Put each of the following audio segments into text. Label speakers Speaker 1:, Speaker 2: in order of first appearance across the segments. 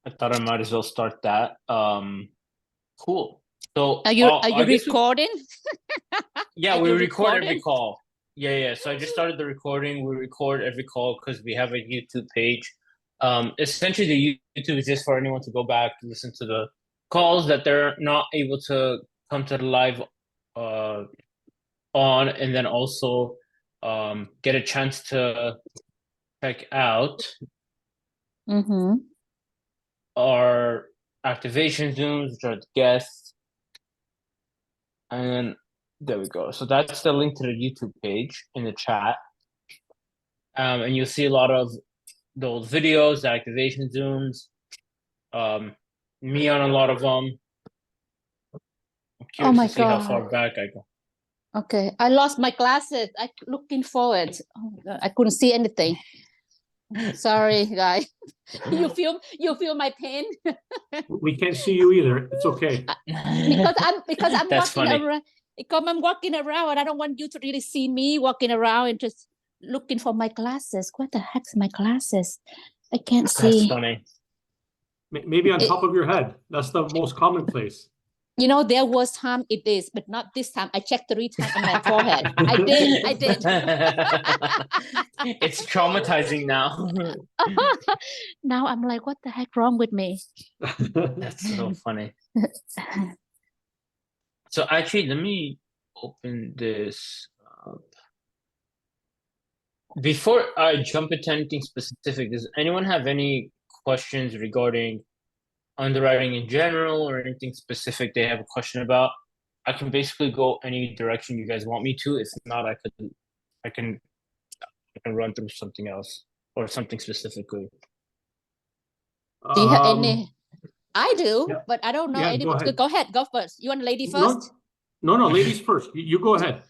Speaker 1: I thought I might as well start that. Cool. So
Speaker 2: Are you
Speaker 1: I guess
Speaker 2: recording?
Speaker 1: yeah,
Speaker 2: Are
Speaker 1: we
Speaker 2: you
Speaker 1: record every
Speaker 2: recording?
Speaker 1: call. Yeah, yeah. So I just started the recording. We record every call because we have a YouTube page. Essentially, the YouTube is just for anyone to go back and listen to the calls that they're not able to come to the live uh on, and then also get a chance to check out
Speaker 2: Mm-hmm.
Speaker 1: our activation zooms, which are the guests. And then there we go. So that's the link to the YouTube page in the chat. And you'll see a lot of those videos, the activation zooms, um, me on a lot of them. I'm
Speaker 2: Oh
Speaker 1: curious
Speaker 2: my
Speaker 1: to see how
Speaker 2: God.
Speaker 1: far back I go.
Speaker 2: Okay. I lost my glasses. I looking forward. Oh my God. I couldn't see anything. Sorry, guys. You feel my pain?
Speaker 3: We can't see you either. It's okay.
Speaker 2: Because I'm
Speaker 1: That's
Speaker 2: walking
Speaker 1: funny.
Speaker 2: around, because I'm walking around and I don't want you to really see me walking around and just looking for my glasses. What the heck's my glasses? I can't
Speaker 1: That's
Speaker 2: see.
Speaker 1: funny.
Speaker 3: Maybe on
Speaker 2: It,
Speaker 3: top of your head. That's the most common place.
Speaker 2: there was time it is, but not this time. I checked 3 times on my forehead. I did.
Speaker 1: It's traumatizing now.
Speaker 2: Now I'm like, what the heck wrong with me?
Speaker 1: That's so funny. So actually, let me open this up. Before I jump into anything specific, does anyone have any questions regarding underwriting in general or anything specific they have a question about? I can basically go any direction you guys want me to. If not, I can I can run through something else or something specifically.
Speaker 2: Do you have
Speaker 3: um,
Speaker 2: any? I do,
Speaker 3: yeah,
Speaker 2: but I don't know
Speaker 3: yeah,
Speaker 2: any.
Speaker 3: go ahead.
Speaker 2: Go ahead, go first. You want lady
Speaker 3: No,
Speaker 2: first?
Speaker 3: no, ladies first. You go ahead.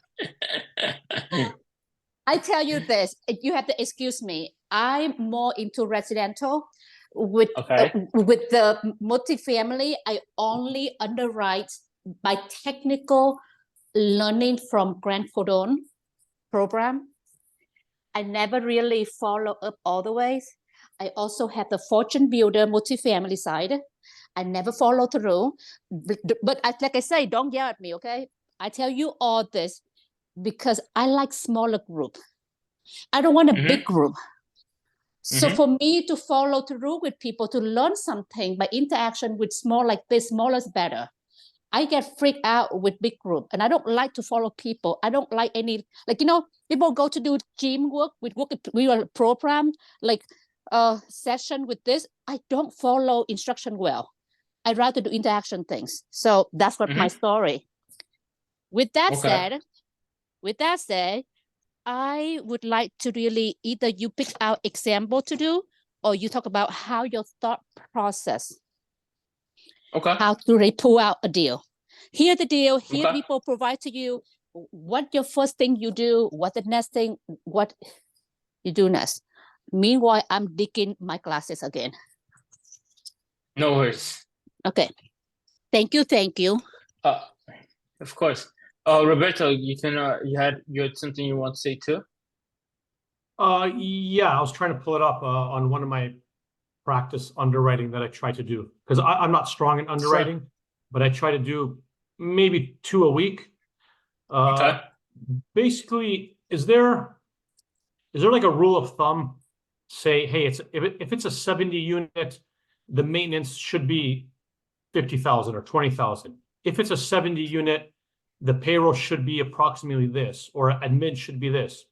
Speaker 2: I tell you this, you have to excuse me. I'm more into residential. With
Speaker 1: Okay.
Speaker 2: with the multifamily, I only underwrite by technical learning from Grant Cardone program. I never really follow up all the ways. I also have the Fortune Builder multifamily side. I never follow through. But like I say, don't yell at me, okay? I tell you all this because I like smaller group. I don't want a big
Speaker 1: Mm-hmm.
Speaker 2: group. So
Speaker 1: Mm-hmm.
Speaker 2: for me to follow through with people, to learn something by interaction with small like this, smaller is better. I get freaked out with big group and I don't like to follow people. I don't like any, like, people go to do gym work with we are program, like session with this. I don't follow instruction well. I'd rather do interaction things. So that's what my
Speaker 1: Mm-hmm.
Speaker 2: story. With that
Speaker 1: Okay.
Speaker 2: said, with that said, I would like to really either you pick out example to do or you talk about how your thought process,
Speaker 1: Okay.
Speaker 2: how to really pull out a deal. Here the deal, here
Speaker 1: Okay.
Speaker 2: people provide to you what your first thing you do, what the next thing, what you do next. Meanwhile, I'm digging my glasses again.
Speaker 1: No worries.
Speaker 2: Okay. Thank you. Thank you.
Speaker 1: Uh, of course. Roberto, you had something you want to say too?
Speaker 3: Yeah, I was trying to pull it up on one of my practice underwriting that I try to do because I'm not strong in
Speaker 1: Sure.
Speaker 3: underwriting, but I try to do maybe 2 a week.
Speaker 1: Okay.
Speaker 3: Basically, is there like a rule of thumb? Say, hey, if it's a 70 unit, the maintenance should be 50,000 or 20,000. If it's a 70 unit, the payroll should be approximately this, or admin should be this.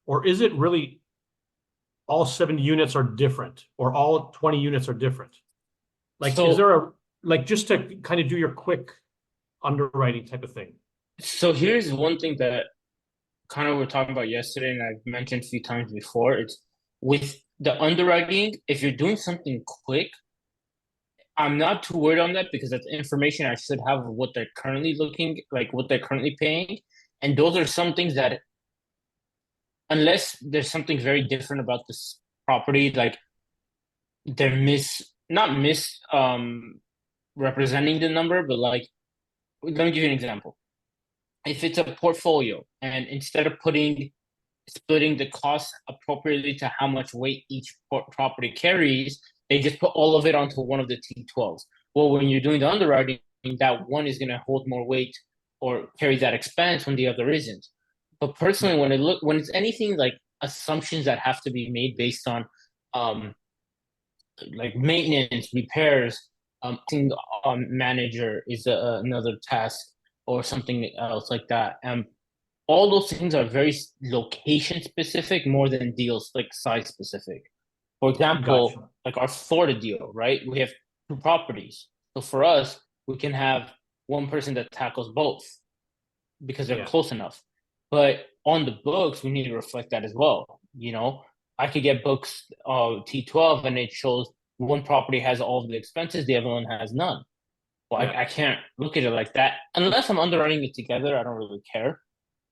Speaker 3: Or is it really all 70 units are different, or all 20 units are different? Like, is there
Speaker 1: So
Speaker 3: like just to kind of do your quick underwriting type of thing?
Speaker 1: so here's one thing that kind of we are talking about yesterday, and I've mentioned a few times before. It's with the underwriting, if you're doing something quick, I'm not too worried on that because that's information I should have of what they're currently looking like, what they're currently paying. And those are some things that, unless there's something very different about this property, like they're not representing the number, but like, let me give you an example. If it's a portfolio and instead of splitting the cost appropriately to how much weight each property carries, They just put all of it onto one of the T12s. Well, when you're doing the underwriting, that one is going to hold more weight or carry that expense when the other isn't. But personally, when it's anything like assumptions that have to be made based on like maintenance, repairs, manager is another task or something else like that. All those things are very location specific more than deals like size specific. For example,
Speaker 3: Gotcha.
Speaker 1: like our Florida deal, right? We have 2 properties. So for us, we can have one person that tackles both because they're close enough. But on the books, we need to reflect that as well. You know, I could get books T12 and it shows one property has all of the expenses, the other one has none. Well, I can't look at it like that unless I'm underwriting it together. I don't really care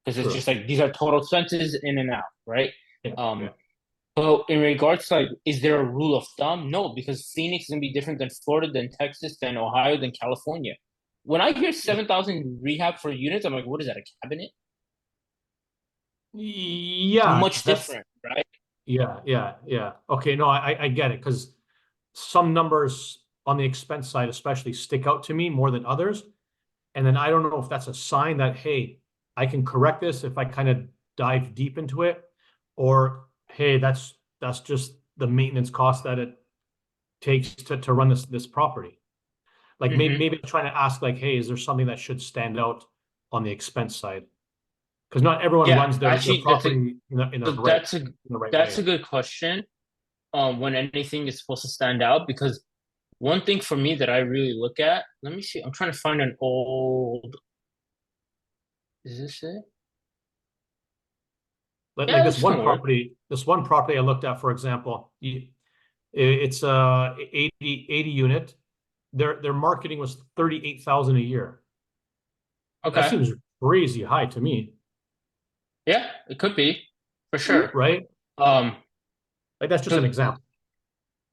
Speaker 1: because it's just like these are total expenses in and out, right? So in regards to like, is there a rule of thumb? No, because Phoenix is gonna be different than Florida, than Texas, than Ohio, than California. When I hear 7,000 rehab for units, I'm like, what is that, a cabinet? It's
Speaker 3: Yeah,
Speaker 1: much different, right?
Speaker 3: yeah. Okay, no, I get it because some numbers on the expense side especially stick out to me more than others. And then I don't know if that's a sign that, hey, I can correct this if I kind of dive deep into it, or hey, that's just the maintenance cost that it takes to run this property. Like maybe I'm trying to ask like, hey, is there something that should stand out on the expense side? Because not everyone
Speaker 1: Yeah,
Speaker 3: runs their
Speaker 1: actually,
Speaker 3: property in
Speaker 1: so
Speaker 3: the right
Speaker 1: that's
Speaker 3: way.
Speaker 1: a good question. When anything is supposed to stand out, because one thing for me that I really look at, let me see, I'm trying to find an old, is this it?
Speaker 3: Like
Speaker 1: Yeah, this can work.
Speaker 3: this one property I looked at, for example, it's a 80 unit. Their marketing was 38,000 a year. That
Speaker 1: Okay.
Speaker 3: seems crazy high to me.
Speaker 1: Yeah, it could be for sure.
Speaker 3: Right?
Speaker 1: Um,
Speaker 3: Like that's just an example.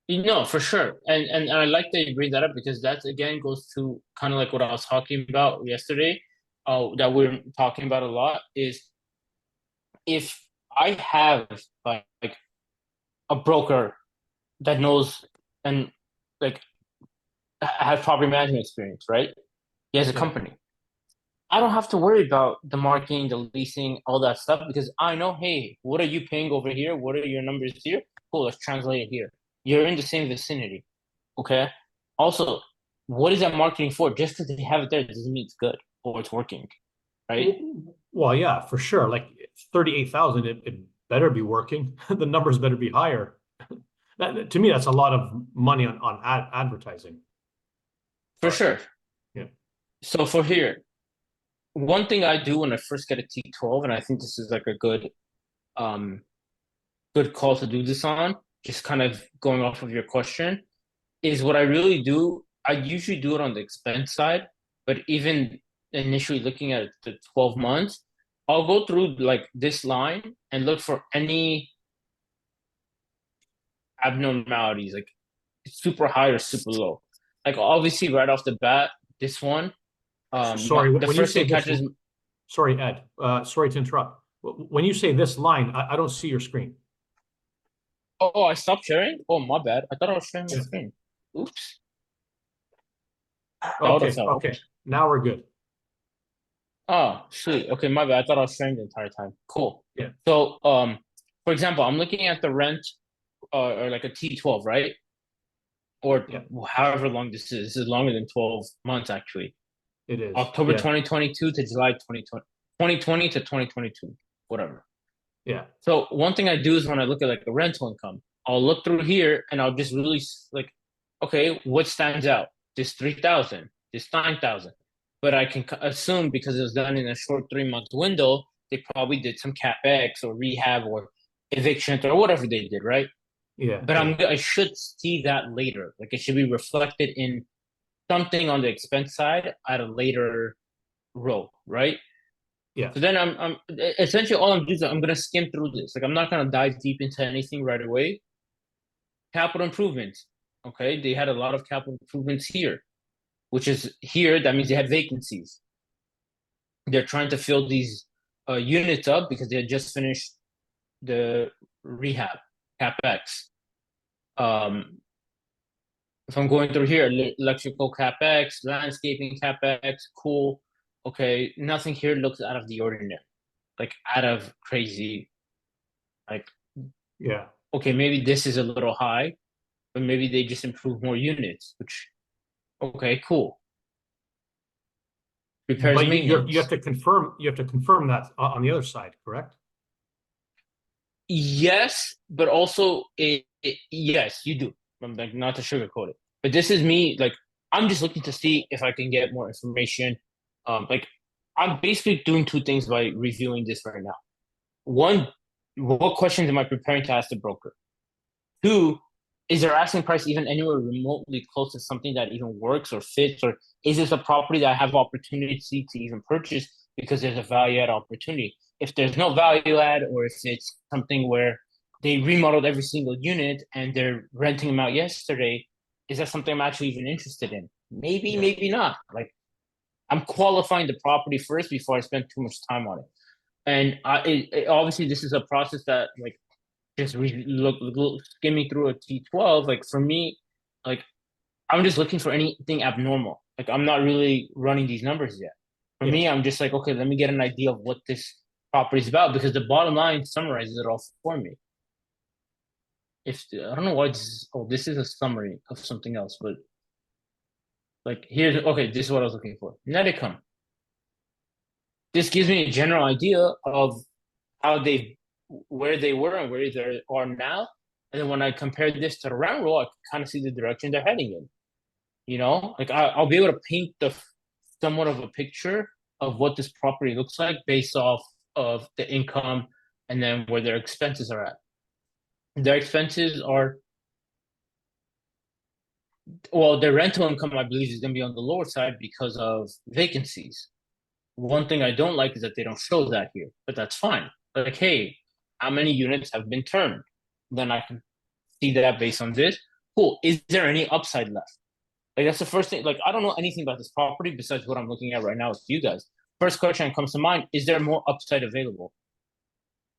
Speaker 1: you know, for sure. And I like that you bring that up because that again goes to kind of like what I was talking about yesterday, that we're talking about a lot is if I have like a broker that knows and like has property management experience, right? He has a
Speaker 3: Yeah.
Speaker 1: company. I don't have to worry about the marketing, the leasing, all that stuff because I know, hey, what are you paying over here? What are your numbers here? Cool, let's translate it here. You're in the same vicinity. Okay. Also, what is that marketing for? Just because they have it there doesn't mean it's good or it's working, right?
Speaker 3: Well, yeah, for sure. Like 38,000, it better be working. The numbers better be higher. To me, that's a lot of money on advertising.
Speaker 1: For
Speaker 3: But
Speaker 1: sure.
Speaker 3: yeah,
Speaker 1: So for here, one thing I do when I first get a T12, and I think this is like a um good call to do this on, just kind of going off of your question, is what I really do. I usually do it on the expense side, but even initially looking at the 12 months, I'll go through like this line and look for any abnormalities, like super high or super low. Like obviously right off the bat, this one,
Speaker 3: sorry,
Speaker 1: the
Speaker 3: when you
Speaker 1: first
Speaker 3: say
Speaker 1: thing
Speaker 3: this,
Speaker 1: catches.
Speaker 3: sorry, Ed, sorry to interrupt. When you say this line, I don't see your screen.
Speaker 1: Oh, I stopped sharing. Oh, my bad. I thought I was sharing my
Speaker 3: Yeah.
Speaker 1: screen. Oops. That would have
Speaker 3: Okay,
Speaker 1: helped.
Speaker 3: now we're good.
Speaker 1: Oh, sweet. Okay, my bad. I thought I was sharing the entire time. Cool.
Speaker 3: Yeah.
Speaker 1: So, for example, I'm looking at the rent, or like a T12, right? Or
Speaker 3: Yeah,
Speaker 1: however long this is. This is longer than 12 months, actually.
Speaker 3: it is.
Speaker 1: October
Speaker 3: Yeah,
Speaker 1: 2022 to July 2020 to 2022, whatever.
Speaker 3: yeah,
Speaker 1: So one thing I do is when I look at like the rental income, I'll look through here and I'll just really like, okay, what stands out? This 3,000, this 9,000. But I can assume because it was done in a short 3 month window, they probably did some capex or rehab or eviction or whatever they did, right?
Speaker 3: yeah,
Speaker 1: But
Speaker 3: yeah,
Speaker 1: I should see that later. Like it should be reflected in something on the expense side at a later row, right?
Speaker 3: yeah,
Speaker 1: So then I'm essentially all I'm doing is I'm gonna skim through this. Like I'm not gonna dive deep into anything right away. Capital improvements. Okay, they had a lot of capital improvements here, which is here. That means they had vacancies. They're trying to fill these units up because they had just finished the rehab capex. Um, If I'm going through here, electrical capex, landscaping capex, cool. Okay, nothing here looks out of the ordinary, like out of crazy. Like,
Speaker 3: Yeah.
Speaker 1: okay, maybe this is a little high, but maybe they just improve more units, which, okay, cool. Repairs,
Speaker 3: But you have
Speaker 1: maintenance.
Speaker 3: to confirm that on the other side, correct?
Speaker 1: Yes, but also yes, you do. I'm like not to sugarcoat it, but this is me. Like I'm just looking to see if I can get more information. Like I'm basically doing two things by reviewing this right now. One, what questions am I preparing to ask the broker? Two, is their asking price even anywhere remotely close to something that even works or fits, or is this a property that I have opportunity to even purchase because there's a value add opportunity? If there's no value add, or if it's something where they remodeled every single unit and they're renting them out yesterday, is that something I'm actually even interested in? Maybe,
Speaker 3: Yeah.
Speaker 1: maybe not. Like I'm qualifying the property first before I spend too much time on it. And obviously, this is a process that like just look skimming through a T12. Like for me, like I'm just looking for anything abnormal. Like I'm not really running these numbers yet. For
Speaker 3: Yeah.
Speaker 1: me, I'm just like, okay, let me get an idea of what this property is about because the bottom line summarizes it all for me. If I don't know why this is a summary of something else, but like here's okay, this is what I was looking for. Net income. This gives me a general idea of how they where they were and where they are now. And then when I compare this to the rent roll, I can kind of see the direction they're heading in. You know, like I'll be able to paint the somewhat of a picture of what this property looks like based off of the income and then where their expenses are at. Their expenses are well, their rental income, I believe, is going to be on the lower side because of vacancies. One thing I don't like is that they don't show that here, but that's fine. Like, hey, how many units have been turned? Then I can see that based on this. Cool. Is there any upside left? Like that's the first thing. Like I don't know anything about this property besides what I'm looking at right now with you guys. First question that comes to mind: is there more upside available?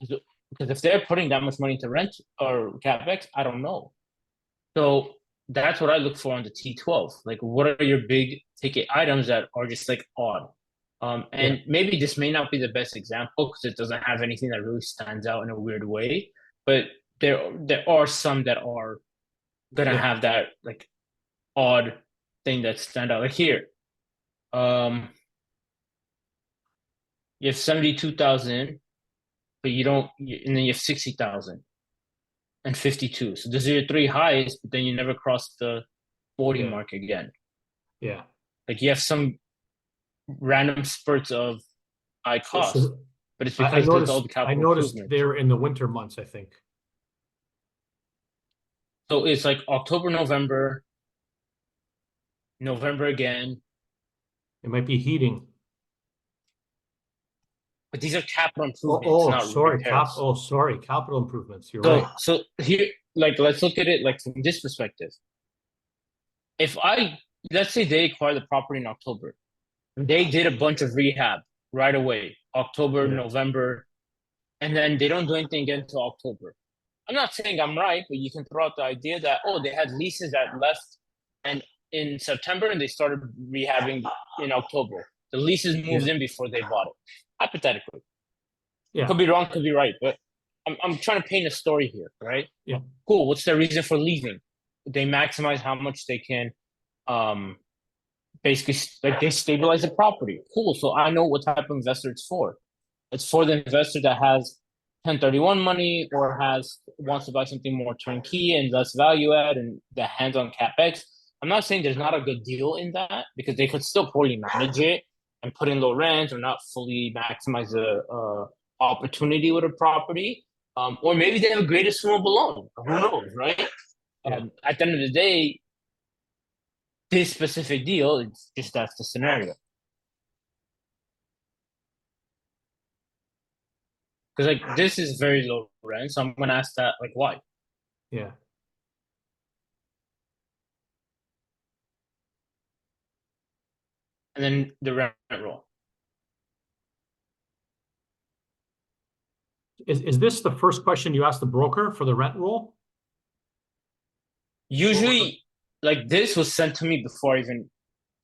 Speaker 1: Because if they're putting that much money into rent or capex, I don't know. So that's what I look for on the T12. Like, what are your big ticket items that are just like odd? And maybe this may not be the best example because it doesn't have anything that really stands out in a weird way. But there are some that are gonna have that like odd thing that stand out. Like here, you have 72,000, but you don't, and then you have 60,000 and 52. So those are your three highest, but then you never cross the 40 mark again.
Speaker 3: Yeah.
Speaker 1: Like you have some random spurts of high cost,
Speaker 3: So
Speaker 1: but it's
Speaker 3: I
Speaker 1: because there's all
Speaker 3: noticed
Speaker 1: the capital
Speaker 3: I noticed
Speaker 1: improvements.
Speaker 3: they're in the winter months, I think.
Speaker 1: So it's like October, November, November again.
Speaker 3: It might be heating.
Speaker 1: But these are capital improvements, not repairs.
Speaker 3: Sorry, capital improvements. You're
Speaker 1: So
Speaker 3: right.
Speaker 1: so here, like let's look at it like from this perspective. If I let's say they acquire the property in October, they did a bunch of rehab right away, October,
Speaker 3: Yeah.
Speaker 1: November, and then they don't do anything again until October. I'm not saying I'm right, but you can throw out the idea that they had leases that left and in September and they started rehabbing in October. The leases moved in before they bought it. Hypothetically.
Speaker 3: Yeah.
Speaker 1: Could be wrong, could be right, but I'm trying to paint a story here, right?
Speaker 3: Yeah.
Speaker 1: Cool. What's their reason for leaving? They maximize how much they can um basically like they stabilize the property. Cool. So I know what type of investor it's for. It's for the investor that has 1031 money or has wants to buy something more turnkey and less value add and the hands-on capex. I'm not saying there's not a good deal in that because they could still poorly manage it and put in low rent or not fully maximize the opportunity with a property. Or maybe they have a greatest sum alone. Who knows, right? At the end of the day, this specific deal, it's just that's the scenario. Because like this is very low rent, so I'm gonna ask that like why?
Speaker 3: Yeah.
Speaker 1: And then the rent roll.
Speaker 3: Is this the first question you ask the broker for the rent roll?
Speaker 1: Usually, like this was sent to me before I even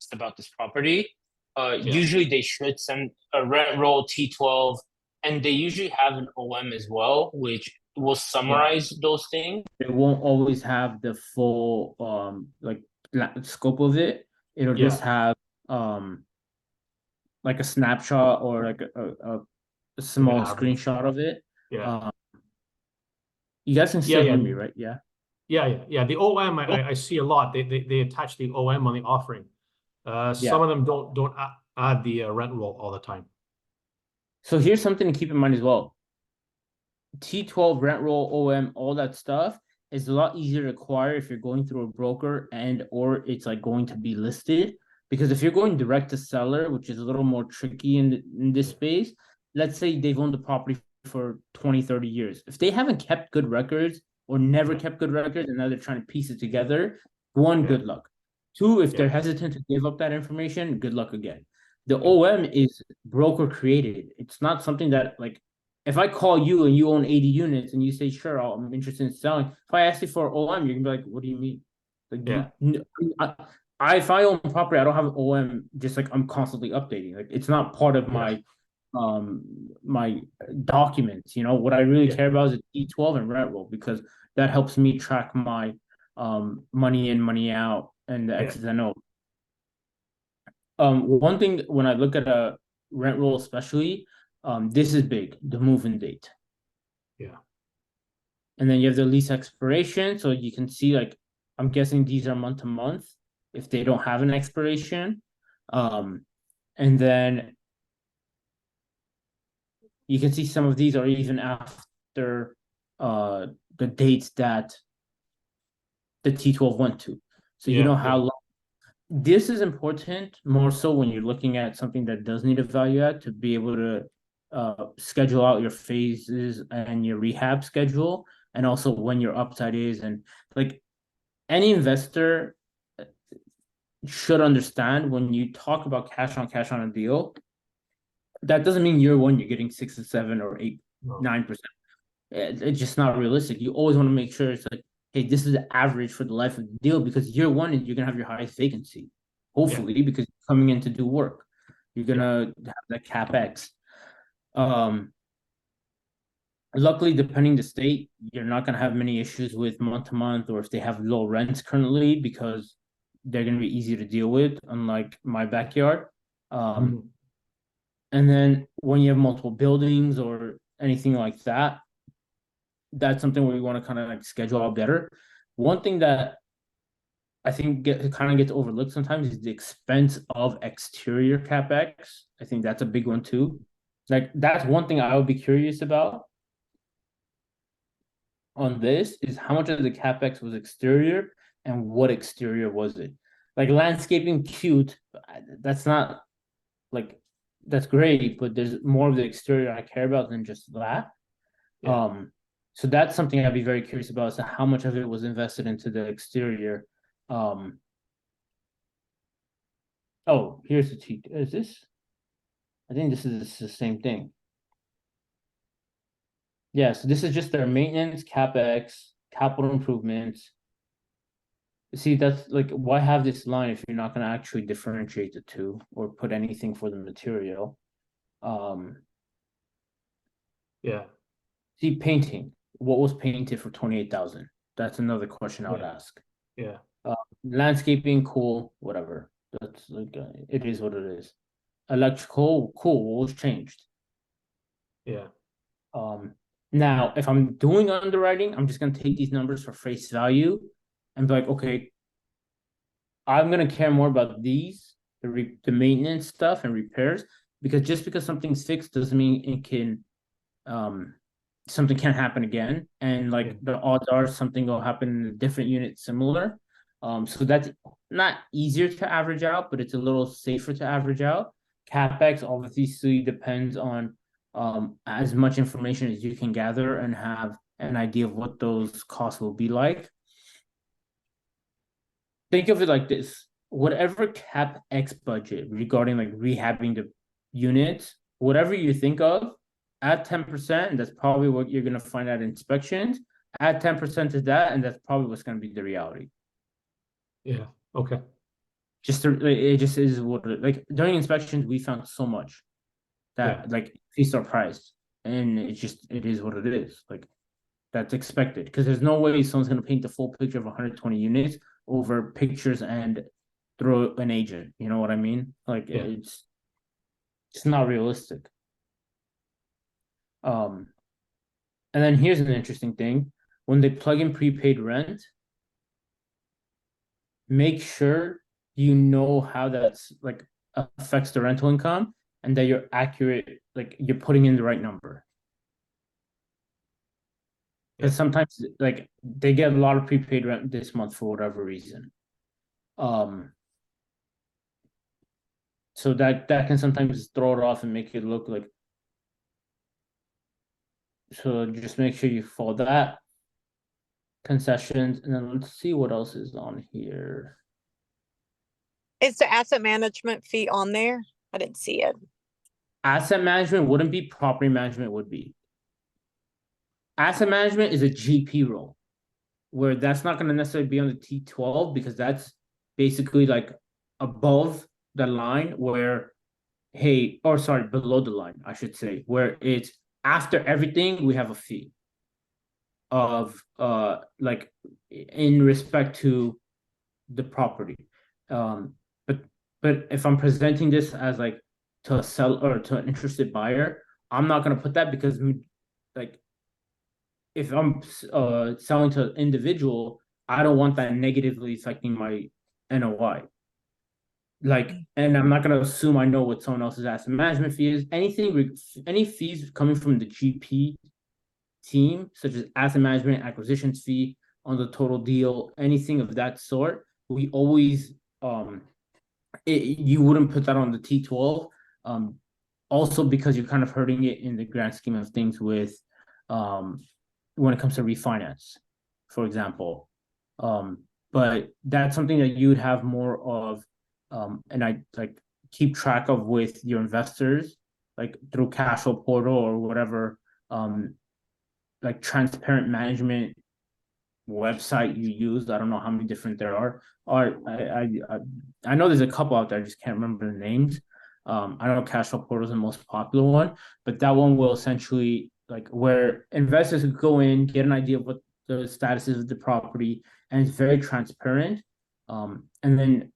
Speaker 1: asked about this property.
Speaker 3: Yeah.
Speaker 1: Usually they should send a rent roll T12, and they usually have an OM as well, which will
Speaker 3: Yeah.
Speaker 1: summarize those things.
Speaker 4: It won't always have the full like scope of it. It'll just
Speaker 3: Yeah.
Speaker 4: have like a snapshot or like a
Speaker 3: Like an
Speaker 4: small
Speaker 3: average.
Speaker 4: screenshot of it.
Speaker 3: Yeah.
Speaker 4: You guys can
Speaker 3: Yeah.
Speaker 4: still
Speaker 3: Yeah.
Speaker 4: hear me, right? Yeah.
Speaker 3: Yeah. The OM,
Speaker 1: Oh,
Speaker 3: I see a lot. They attach the OM on the offering.
Speaker 4: Yeah.
Speaker 3: Some of them don't add the rent roll all the time.
Speaker 4: So here's something to keep in mind as well. T12 rent roll, OM, all that stuff is a lot easier to acquire if you're going through a broker and or it's like going to be listed. Because if you're going direct to seller, which is a little more tricky in this space, let's say they've owned the property for 20, 30 years. If they haven't kept good records or never
Speaker 3: Yeah.
Speaker 4: kept good records and now they're trying to piece it together, one,
Speaker 3: Yeah.
Speaker 4: good luck. Two, if they're
Speaker 3: Yeah.
Speaker 4: hesitant to give up that information, good luck again. The
Speaker 3: Yeah.
Speaker 4: OM is broker created. It's not something that like if I call you and you own 80 units and you say, sure, I'm interested in selling, if I ask you for OM, you're gonna be like, what do you mean? Like,
Speaker 3: Yeah.
Speaker 4: if I own property, I don't have an OM, just like I'm constantly updating. Like it's not part of
Speaker 3: Yeah.
Speaker 4: my documents. You know, what I really
Speaker 3: Yeah.
Speaker 4: care about is a T12 and rent roll because that helps me track my money in, money out, and the
Speaker 3: Yeah.
Speaker 4: X's and O's. One thing when I look at a rent roll, especially, this is big, the move-in date.
Speaker 3: Yeah.
Speaker 4: And then you have the lease expiration, so you can see like I'm guessing these are month to month if they don't have an expiration. And then you can see some of these are even after the dates that the T12 went to. So you know how long. This is important more so when you're looking at something that does need a value add to be able to schedule out your phases and your rehab schedule, and also when your upside is. And like any investor should understand when you talk about cash on a deal, that doesn't mean year one you're getting 6 or 7 or 8, 9%. It's just not realistic. You always want to make sure it's like, hey, this is the average for the life of the deal because year one you're gonna have your highest vacancy, hopefully, because you're coming in to do work. You're gonna have that capex. Luckily, depending the state, you're not gonna have many issues with month to month or if they have low rents currently because they're gonna be easy to deal with, unlike my backyard. And then when you have multiple buildings or anything like that, that's something where we want to kind of like schedule out better. One thing that I think kind of gets overlooked sometimes is the expense of exterior capex. I think that's a big one too. Like that's one thing I would be curious about on this is how much of the capex was exterior and what exterior was it? Like landscaping, cute. That's not like that's great, but there's more of the exterior I care about than just that. So that's something I'd be very curious about. So how much of it was invested into the exterior? Oh, here's the T. Is this? I think this is the same thing. Yeah, so this is just their maintenance, capex, capital improvements. See, that's like, why have this line if you're not going to actually differentiate the two or put anything for the material? See, painting. What was painted for 28,000? That's another question I would ask. Landscaping, cool, whatever. That's like it is what it is. Electrical, cool. What was changed? Now, if I'm doing underwriting, I'm just gonna take these numbers for face value and be like, okay, I'm gonna care more about these, the maintenance stuff and repairs, because just because something's fixed doesn't mean it can something can't happen again. And like the odds are something will happen in a different unit similar. So that's not easier to average out, but it's a little safer to average out. CapEx obviously depends on as much information as you can gather and have an idea of what those costs will be like. Think of it like this: whatever CapEx budget regarding like rehabbing the units, whatever you think of, add 10%, and that's probably what you're gonna find at inspections. Add 10% to that, and that's probably what's gonna be the reality.
Speaker 3: Yeah, okay.
Speaker 4: It just is what like during inspections we found so much that like fees are priced, and it is what it is. Like that's expected because there's no way someone's going to paint the full picture of 120 units over pictures and throw an agent. You know what I mean? Like it's not realistic. And then here's an interesting thing: when they plug in prepaid rent, make sure you know how that's like affects the rental income and that you're accurate, like you're putting in the right number. Because sometimes like they get a lot of prepaid rent this month for whatever reason. So that can sometimes throw it off and make it look like, so just make sure you follow that. Concessions, and then let's see what else is on here.
Speaker 5: Is the asset management fee on there? I didn't see it.
Speaker 4: Asset management wouldn't be, property management would be. Asset management is a GP role, where that's not going to necessarily be on the T12 because that's basically like above the line where, hey, or sorry, below the line, I should say, where it's after everything, we have a fee of like in respect to the property. But if I'm presenting this as like to a seller or to an interested buyer, I'm not gonna put that because like if I'm selling to an individual, I don't want that negatively affecting my NOI. Like, and I'm not gonna assume I know what someone else's asset management fee is. Any fees coming from the GP team, such as asset management, acquisitions fee on the total deal, anything of that sort, we always you wouldn't put that on the T12. Also because you're kind of hurting it in the grand scheme of things with when it comes to refinance, for example. But that's something that you would have more of, and I like keep track of with your investors, like through cash flow portal or whatever, like transparent management website you use. I don't know how many different there are. Or I know there's a couple out there. I just can't remember the names. I know cash flow portal is the most popular one, but that one will essentially like where investors could go in, get an idea of what the status is of the property, and it's very transparent. And then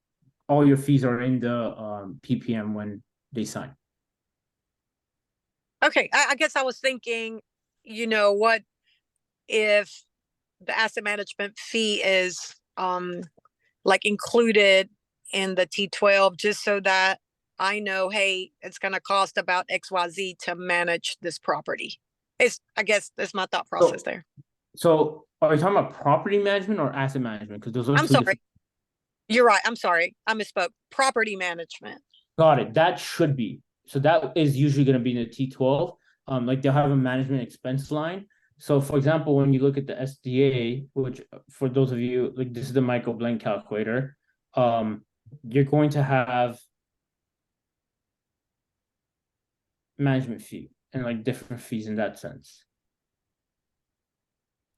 Speaker 4: all your fees are in the PPM when they sign.
Speaker 5: Okay, I guess I was thinking, what if the asset management fee is like included in the T12, just so that I know, hey, it's going to cost about XYZ to manage this property. I guess that's my thought process there.
Speaker 4: So are you talking about property management or asset management? Because those are
Speaker 5: I'm
Speaker 4: two
Speaker 5: sorry.
Speaker 4: different.
Speaker 5: You're right. I'm sorry. I misspoke. Property management.
Speaker 4: Got it. That should be. So that is usually going to be in the T12. Like they'll have a management expense line. So for example, when you look at the SDA, which for those of you, like this is the Michael Blank calculator, you're going to have management fee and like different fees in that sense.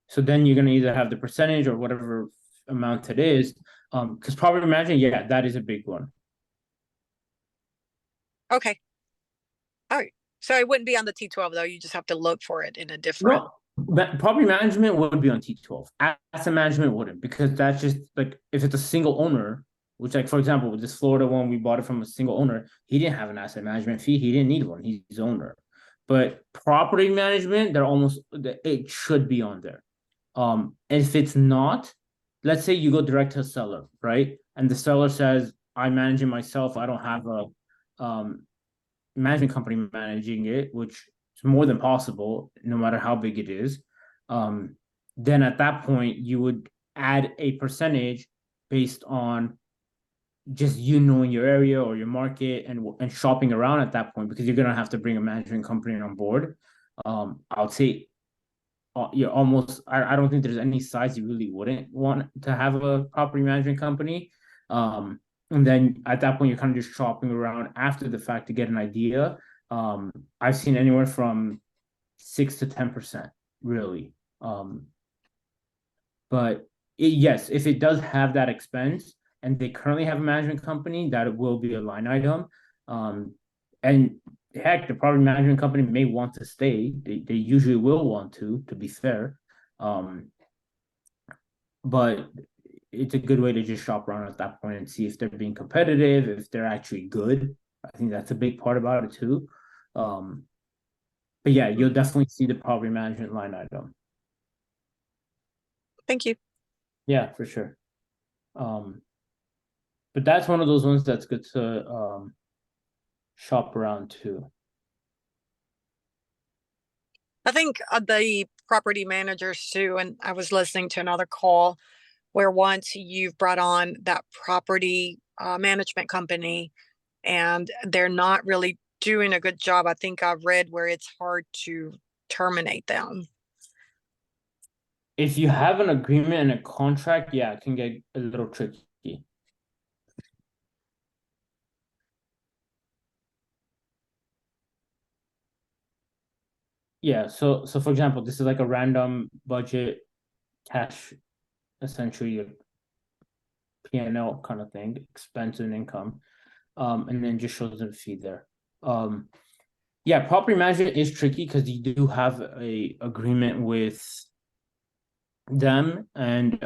Speaker 4: So then you're going to either have the percentage or whatever amount it is. Because property management, yeah, that is a big one.
Speaker 5: Okay. All right. So it wouldn't be on the T12 though. You just have to look for it in a different.
Speaker 4: No, property management would be on T12. Asset management wouldn't, because that's just like if it's a single owner, which like for example, with this Florida one, we bought it from a single owner. He didn't have an asset management fee. He didn't need one. He's the owner. But property management, it should be on there. If it's not, let's say you go direct to a seller, right? And the seller says, I'm managing myself. I don't have a management company managing it, which is more than possible, no matter how big it is. Then at that point, you would add a percentage based on just you knowing your area or your market and shopping around at that point, because you're gonna have to bring a management company on board. I would say you're almost. I don't think there's any size you really wouldn't want to have a property management company. And then at that point, you're kind of just shopping around after the fact to get an idea. I've seen anywhere from 6 to 10%, really. But yes, if it does have that expense, and they currently have a management company, that it will be a line item. And heck, the property management company may want to stay. They usually will want to be fair. But it's a good way to just shop around at that point and see if they're being competitive, if they're actually good. I think that's a big part about it too. But yeah, you'll definitely see the property management line item.
Speaker 5: Thank you.
Speaker 4: Yeah, for sure. But that's one of those ones that's good to shop around too.
Speaker 5: I think the property managers too, and I was listening to another call where once you've brought on that property management company and they're not really doing a good job, I think I've read where it's hard to terminate them.
Speaker 4: If you have an agreement and a contract, yeah, it can get a little tricky. Yeah, so for example, this is like a random budget cash, essentially a P&L kind of thing, expense and income, and then just shows the fee there. Yeah, property management is tricky because you do have a agreement with them, and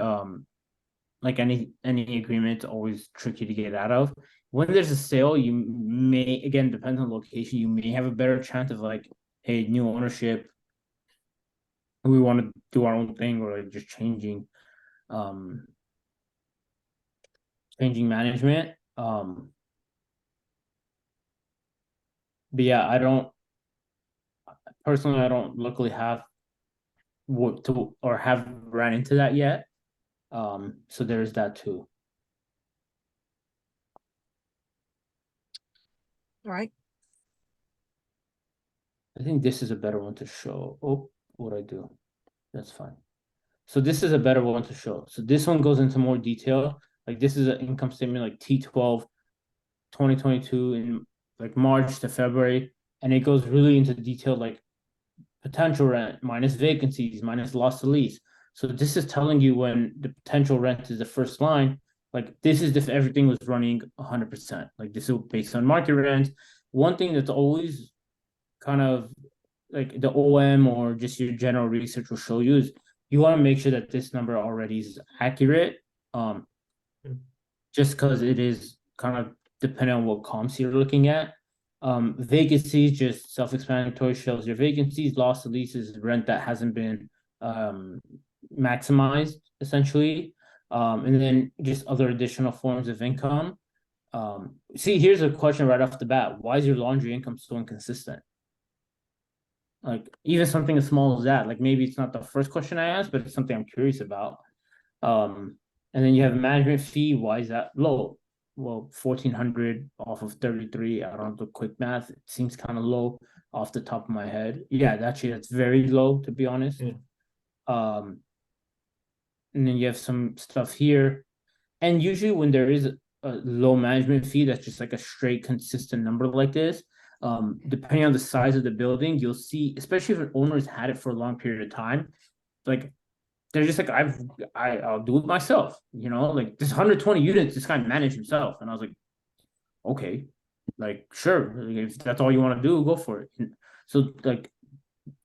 Speaker 4: like any agreement, it's always tricky to get out of. When there's a sale, you may, again, depends on location, you may have a better chance of like, hey, new ownership, we want to do our own thing, or like just changing management. But yeah, I don't luckily have what to, or have ran into that yet. So there's that too.
Speaker 5: All right.
Speaker 4: I think this is a better one to show. Oh, what I do? That's fine. So this is a better one to show. So this one goes into more detail. Like this is an income statement like T12 2022 in like March to February, and it goes really into detail, like potential rent minus vacancies minus loss to lease. So this is telling you when the potential rent is the first line, like this is if everything was running 100%. Like this is based on market rent. One thing that's always kind of like the OM or just your general research will show you is you want to make sure that this number already is accurate. Just because it is kind of depending on what comps you're looking at. Vacancies, just self-explanatory, shows your vacancies. Loss to leases, rent that hasn't been maximized, essentially. And then just other additional forms of income. See, here's a question right off the bat. Why is your laundry income so inconsistent? Like even something as small as that, like maybe it's not the first question I asked, but it's something I'm curious about. And then you have a management fee. Why is that low? Well, 1,400 off of 33. I don't do quick math. It seems kind of low off the top of my head. Yeah, that's very low, to be honest.
Speaker 3: Yeah.
Speaker 4: And then you have some stuff here. And usually when there is a low management fee, that's just like a straight consistent number like this. Depending on the size of the building, you'll see, especially if an owner's had it for a long period of time, like they're just like, I'll do it myself, you know, like this 120 units, this guy managed himself. And I was like, okay, like, sure, if that's all you want to do, go for it. And so like,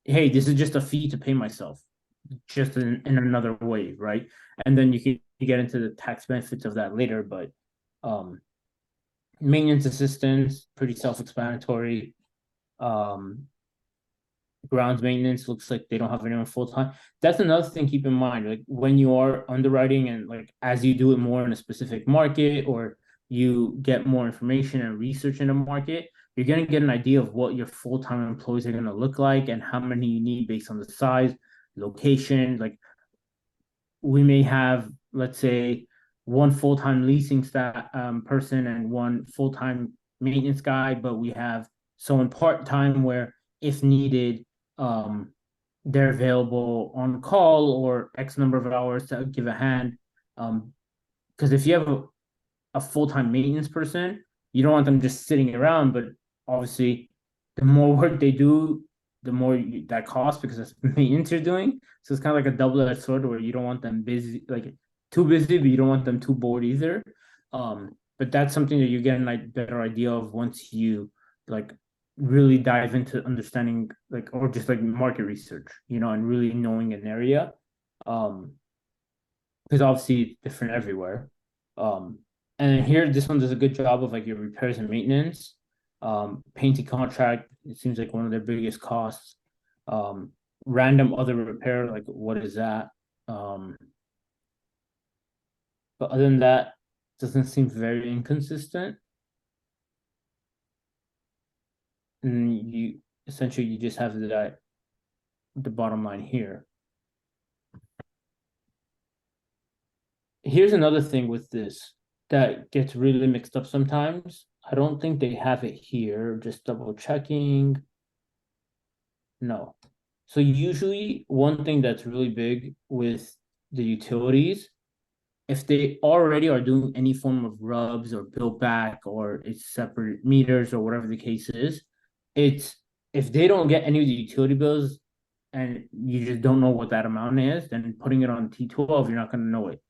Speaker 4: hey, this is just a fee to pay myself, just in another way, right? And then you can get into the tax benefits of that later, but maintenance assistance, pretty self-explanatory. Grounds maintenance looks like they don't have anyone full-time. That's another thing, keep in mind, like when you are underwriting and like as you do it more in a specific market or you get more information and research in a market, you're going to get an idea of what your full-time employees are going to look like and how many you need based on the size, location. Like we may have, let's say, one full-time leasing staff person and one full-time maintenance guy, but we have someone part-time where if needed, they're available on call or X number of hours to give a hand. Because if you have a full-time maintenance person, you don't want them just sitting around, but obviously the more work they do, the more that costs because that's maintenance you're doing. So it's kind of like a double-edged sword where you don't want them busy, like too busy, but you don't want them too bored either. But that's something that you get a like better idea of once you like really dive into understanding like or just like market research, and really knowing an area. Because obviously it's different everywhere. And here this one does a good job of like your repairs and maintenance. Painting contract, it seems like one of their biggest costs. Random other repair, like what is that? But other than that, doesn't seem very inconsistent. And you essentially you just have the bottom line here. Here's another thing with this that gets really mixed up sometimes. I don't think they have it here. Just double checking. No. So usually one thing that's really big with the utilities, if they already are doing any form of rubs or bill back or it's separate meters or whatever the case is, it's if they don't get any of the utility bills and you just don't know what that amount is, then putting it on T12, you're not going to know it.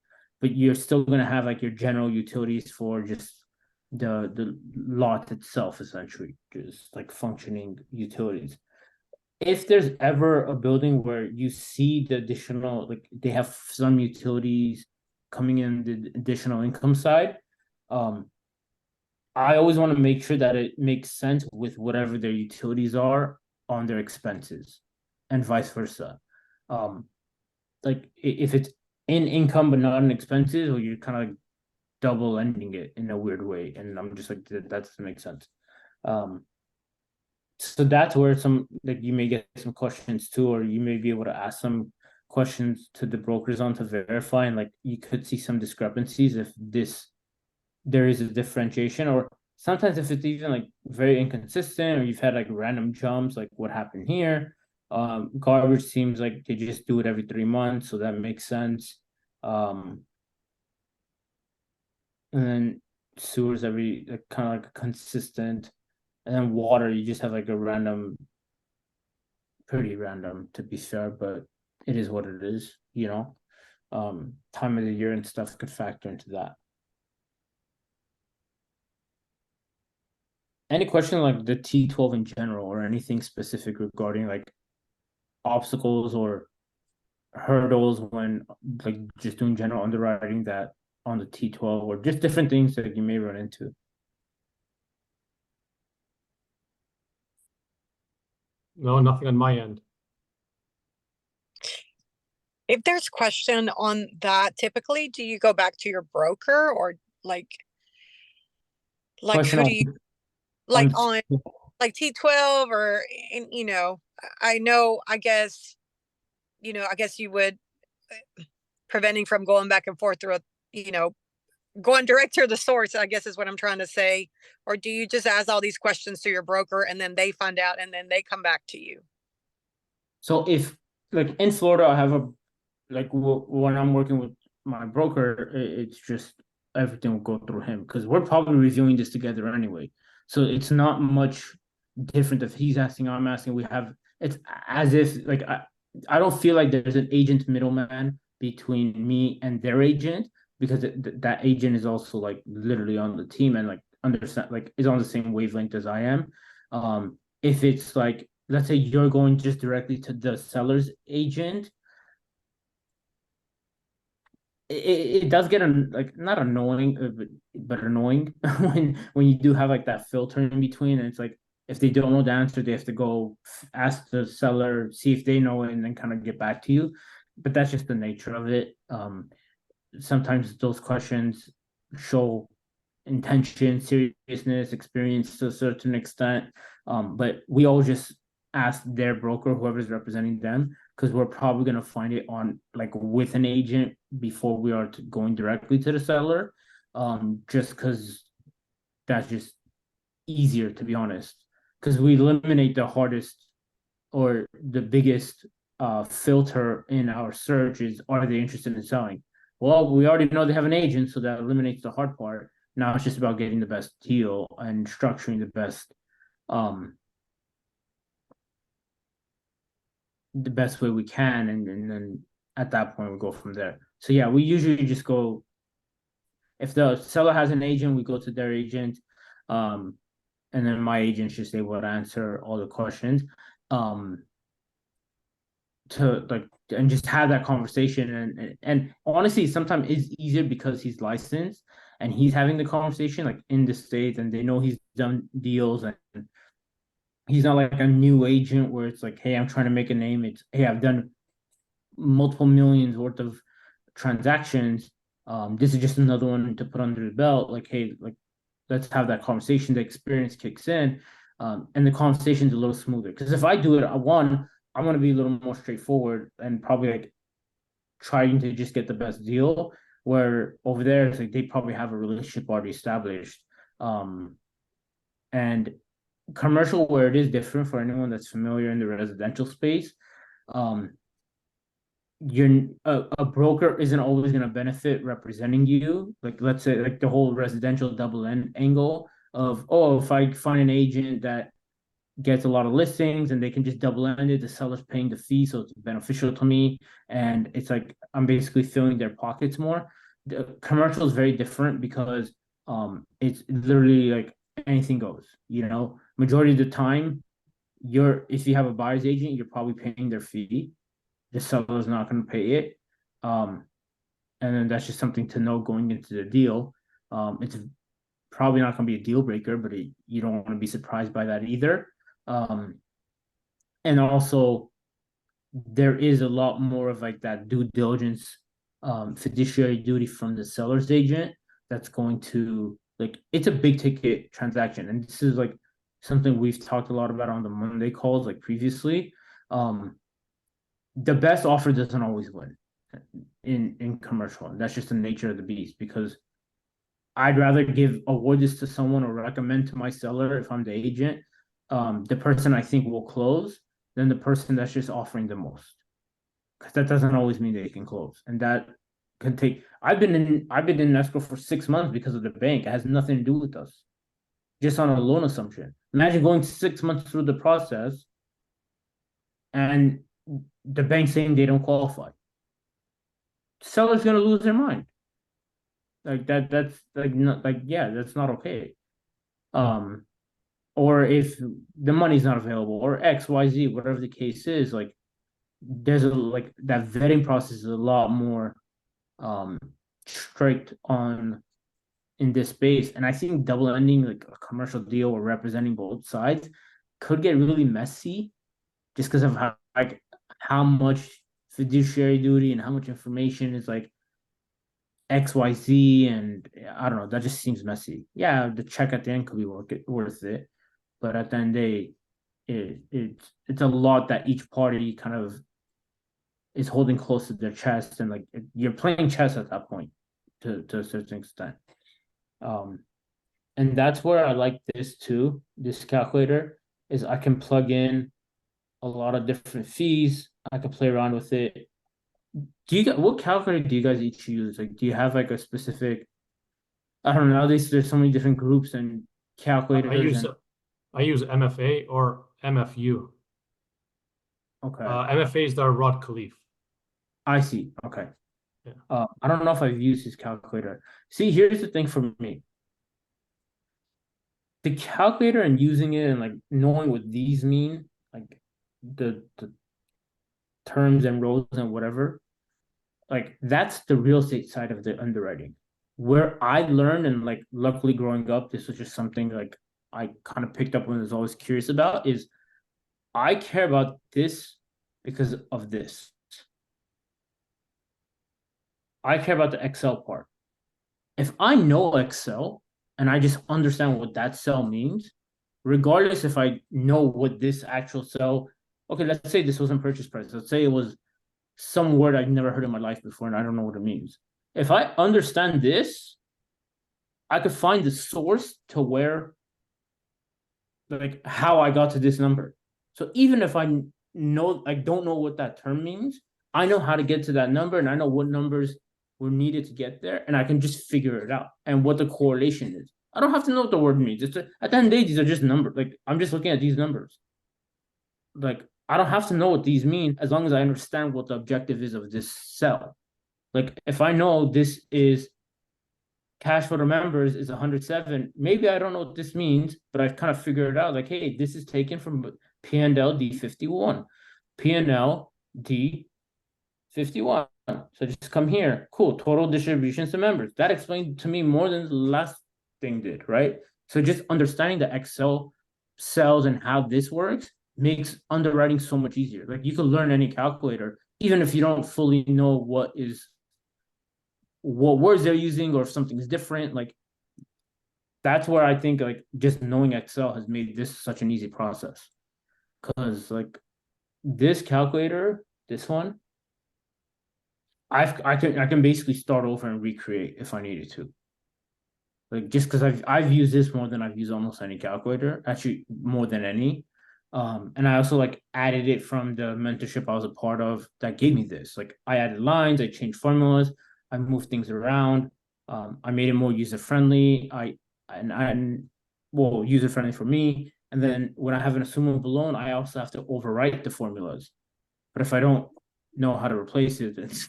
Speaker 4: But you're still going to have like your general utilities for just the lot itself, essentially, just like functioning utilities. If there's ever a building where you see the additional, like they have some utilities coming in the additional income side, I always want to make sure that it makes sense with whatever their utilities are on their expenses and vice versa. Like if it's in income but not in expenses, or you're kind of like double ending it in a weird way. And I'm just like, that doesn't make sense. So that's where some like you may get some questions too, or you may be able to ask some questions to the brokers on to verify, and like you could see some discrepancies if there is a differentiation, or sometimes if it's even like very inconsistent, or you've had like random jumps, like what happened here. Garbage seems like they just do it every 3 months, so that makes sense. And then sewers every like, kind of like consistent. And then water, you just have like a random, pretty random to be fair, but it is what it is, time of the year and stuff could factor into that. Any question like the T12 in general, or anything specific regarding like obstacles or hurdles when like just doing general underwriting that on the T12, or just different things that you may run into?
Speaker 3: No, nothing on my end.
Speaker 5: If there's question on that, typically, do you go back to your broker or like
Speaker 4: Question
Speaker 5: who do you like on
Speaker 4: on
Speaker 5: like T12 or, I know, I guess you would preventing from going back and forth through going direct to the source, I guess is what I'm trying to say. Or do you just ask all these questions to your broker and then they find out and then they come back to you?
Speaker 4: So if like in Florida, I have when I'm working with my broker, it's just everything will go through him because we're probably reviewing this together anyway. So it's not much different if he's asking, I'm asking. It's as if like I don't feel like there's an agent middleman between me and their agent, because that agent is also like literally on the team and like understand, like is on the same wavelength as I am. If it's like, let's say you're going just directly to the seller's agent, it does get like not annoying, but annoying when you do have like that filter in between, and it's like if they don't know the answer, they have to go ask the seller, see if they know it, and then kind of get back to you. But that's just the nature of it. Sometimes those questions show intention, seriousness, experience to a certain extent. But we always just ask their broker, whoever's representing them, because we're probably going to find it on like with an agent before we are going directly to the seller. Just because that's just easier, to be honest, because we eliminate the hardest or the biggest filter in our search is, are they interested in selling? Well, we already know they have an agent, so that eliminates the hard part. Now it's just about getting the best deal and structuring the best way we can, and then at that point we go from there. So yeah, we usually just go If the seller has an agent, we go to their agent, and then my agent should say able to answer all the questions. To like and just have that conversation, and honestly sometimes it's easier because he's licensed and he's having the conversation like in the States, and they know he's done deals, and he's not like a new agent where it's like, hey, I'm trying to make a name. It's, hey, I've done multiple millions worth of transactions. This is just another one to put under the belt. Like, hey, like let's have that conversation. The experience kicks in, and the conversation's a little smoother. Because if I do it, I want to be a little more straightforward and probably like trying to just get the best deal. Where over there, it's like they probably have a relationship already established. And commercial, where it is different for anyone that's familiar in the residential space, you're a broker isn't always going to benefit representing you. Like, let's say like the whole residential double end angle of, oh, if I find an agent that gets a lot of listings and they can just double end it, the seller's paying the fee, so it's beneficial to me, and it's like I'm basically filling their pockets more. The commercial is very different because it's literally like anything goes, majority of the time if you have a buyer's agent, you're probably paying their fee. The seller's not going to pay it. And then that's just something to know going into the deal. It's probably not going to be a deal breaker, but you don't want to be surprised by that either. And also, there is a lot more of like that due diligence, fiduciary duty from the seller's agent that's going to, like, it's a big ticket transaction. And this is like something we've talked a lot about on the Monday calls, like previously. The best offer doesn't always win in commercial. And that's just the nature of the beast, because I'd rather award this to someone or recommend to my seller, if I'm the agent, the person I think will close, than the person that's just offering the most. Because that doesn't always mean they can close. And that can take, I've been in escrow for 6 months because of the bank. It has nothing to do with us. Just on a loan assumption. Imagine going 6 months through the process and the bank saying they don't qualify. Seller's gonna lose their mind. Like that's like not like, yeah, that's not okay. Or if the money's not available, or XYZ, whatever the case is, like there's like that vetting process is a lot more strict in this space. And I think double ending like a commercial deal or representing both sides could get really messy, just because of how much fiduciary duty and how much information is like XYZ, and I don't know, that just seems messy. Yeah, the check at the end could be worth it, but at the end of the day, it's a lot that each party kind of is holding close to their chest, and like you're playing chess at that point to a certain extent. And that's where I like this too. This calculator is I can plug in a lot of different fees. I can play around with it. What calculator do you guys each use? Like, do you have like a specific? I don't know. Nowadays, there's so many different groups and calculators.
Speaker 3: I use MFA or MFU.
Speaker 4: Okay.
Speaker 3: MFA is the Rod Khleif.
Speaker 4: I see. Okay.
Speaker 3: Yeah.
Speaker 4: I don't know if I've used his calculator. See, here's the thing for me. The calculator and using it and like knowing what these mean, like the terms and rows and whatever, like that's the real estate side of the underwriting. Where I learned, and like luckily growing up, this was just something like I kind of picked up when I was always curious about, is I care about this because of this. I care about the Excel part. If I know Excel and I just understand what that cell means, regardless if I know what this actual cell, okay, let's say this wasn't purchase price. Let's say it was some word I've never heard in my life before and I don't know what it means. If I understand this, I could find the source to where, like, how I got to this number. So even if I don't know what that term means, I know how to get to that number, and I know what numbers were needed to get there, and I can just figure it out and what the correlation is. I don't have to know what the word means. At the end of the day, these are just numbers. Like, I'm just looking at these numbers. Like, I don't have to know what these mean as long as I understand what the objective is of this cell. Like, if I know this is cash for the members is 107. Maybe I don't know what this means, but I kind of figured it out. Like, hey, this is taken from P&L D51, P&L D51. So just come here. Cool. Total distributions to members. That explained to me more than the last thing did, right? So just understanding the Excel cells and how this works makes underwriting so much easier. Like you can learn any calculator, even if you don't fully know what words they're using or if something's different. Like that's where I think like just knowing Excel has made this such an easy process. Because like this calculator, this one, I can basically start over and recreate if I needed to. Like just because I've used this more than I've used almost any calculator, actually more than any. And I also like added it from the mentorship I was a part of that gave me this. Like I added lines, I changed formulas, I moved things around. I made it more user friendly. Well, user friendly for me. And then when I have an assumable loan, I also have to overwrite the formulas. But if I don't know how to replace it, it's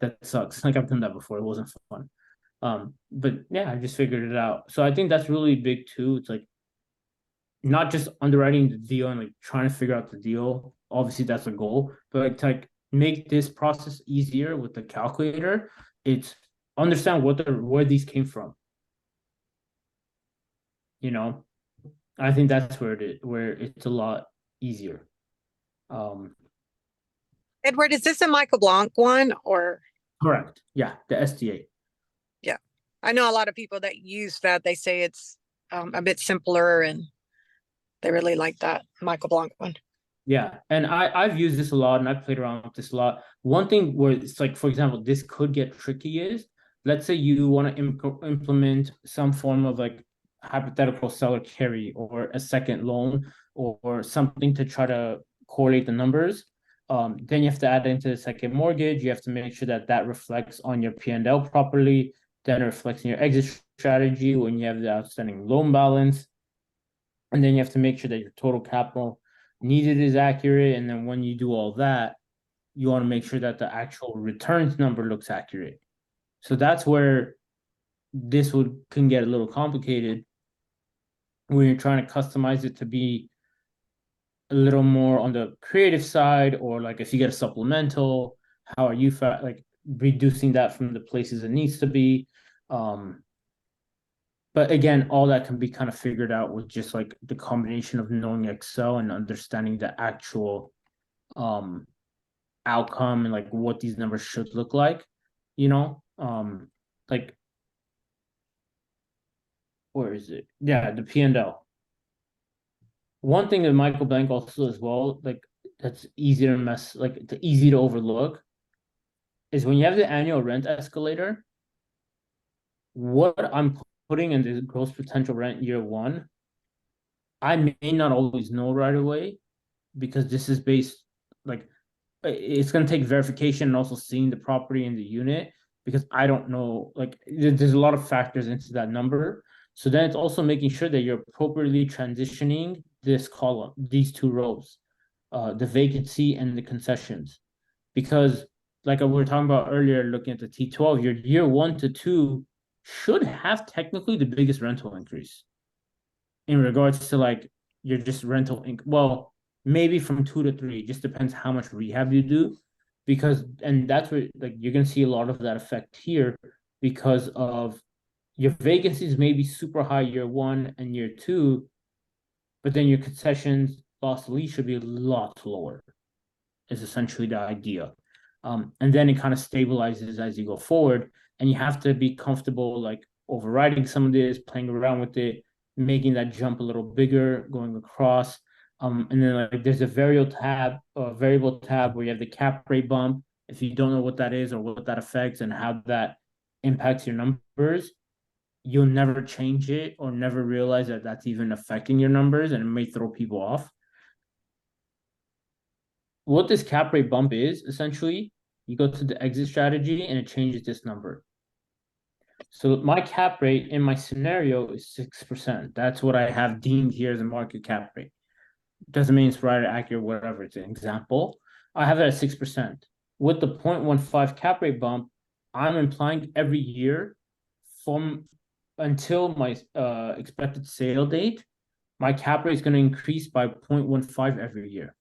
Speaker 4: that sucks. Like I've done that before. It wasn't fun. But yeah, I just figured it out. So I think that's really big too. It's like not just underwriting the deal and like trying to figure out the deal. Obviously, that's a goal, but like to like make this process easier with the calculator, it's understand where these came from. You know, I think that's where it's a lot easier.
Speaker 5: Edward, is this a Michael Blanc one or?
Speaker 4: Correct. Yeah, the SDA.
Speaker 5: Yeah, I know a lot of people that use that. They say it's a bit simpler and they really like that Michael Blanc one.
Speaker 4: Yeah, and I've used this a lot and I've played around with this a lot. One thing where it's like, for example, this could get tricky is, let's say you want to implement some form of like hypothetical seller carry or a second loan or something to try to correlate the numbers. Then you have to add into the second mortgage. You have to make sure that reflects on your P&L properly. Then it reflects in your exit strategy when you have the outstanding loan balance. And then you have to make sure that your total capital needed is accurate. And then when you do all that, you want to make sure that the actual returns number looks accurate. So that's where this can get a little complicated when you're trying to customize it to be a little more on the creative side, or like if you get a supplemental, how are you like reducing that from the places it needs to be? But again, all that can be kind of figured out with just like the combination of knowing Excel and understanding the actual outcome and like what these numbers should look like, you know? Like, where is it? Yeah, the P&L. One thing that Michael Blanc also as well, like that's easy to overlook, is when you have the annual rent escalator, what I'm putting in the gross potential rent year one, I may not always know right away because this is based, like, it's going to take verification and also seeing the property in the unit because I don't know, like, there's a lot of factors into that number. So then it's also making sure that you're appropriately transitioning this column, these two rows, the vacancy and the concessions. Because like we were talking about earlier, looking at the T12, your year 1 to 2 should have technically the biggest rental increase in regards to like your just rental well, maybe from 2 to 3, just depends how much rehab you do. Because, and that's where like you're gonna see a lot of that effect here because of your vacancies may be super high year 1 and year 2, but then your concessions loss to lease should be a lot lower, is essentially the idea. And then it kind of stabilizes as you go forward, and you have to be comfortable like overriding some of this, playing around with it, making that jump a little bigger, going across. And then like there's a variable tab where you have the cap rate bump. If you don't know what that is or what that affects and how that impacts your numbers, you'll never change it or never realize that that's even affecting your numbers, and it may throw people off. What this cap rate bump is, essentially, you go to the exit strategy and it changes this number. So my cap rate in my scenario is 6%. That's what I have deemed here as a market cap rate. Doesn't mean it's right or accurate, whatever. It's an example. I have it at 6%. With the 0.15 cap rate bump, I'm implying every year until my expected sale date, my cap rate is going to increase by 0.15 every year.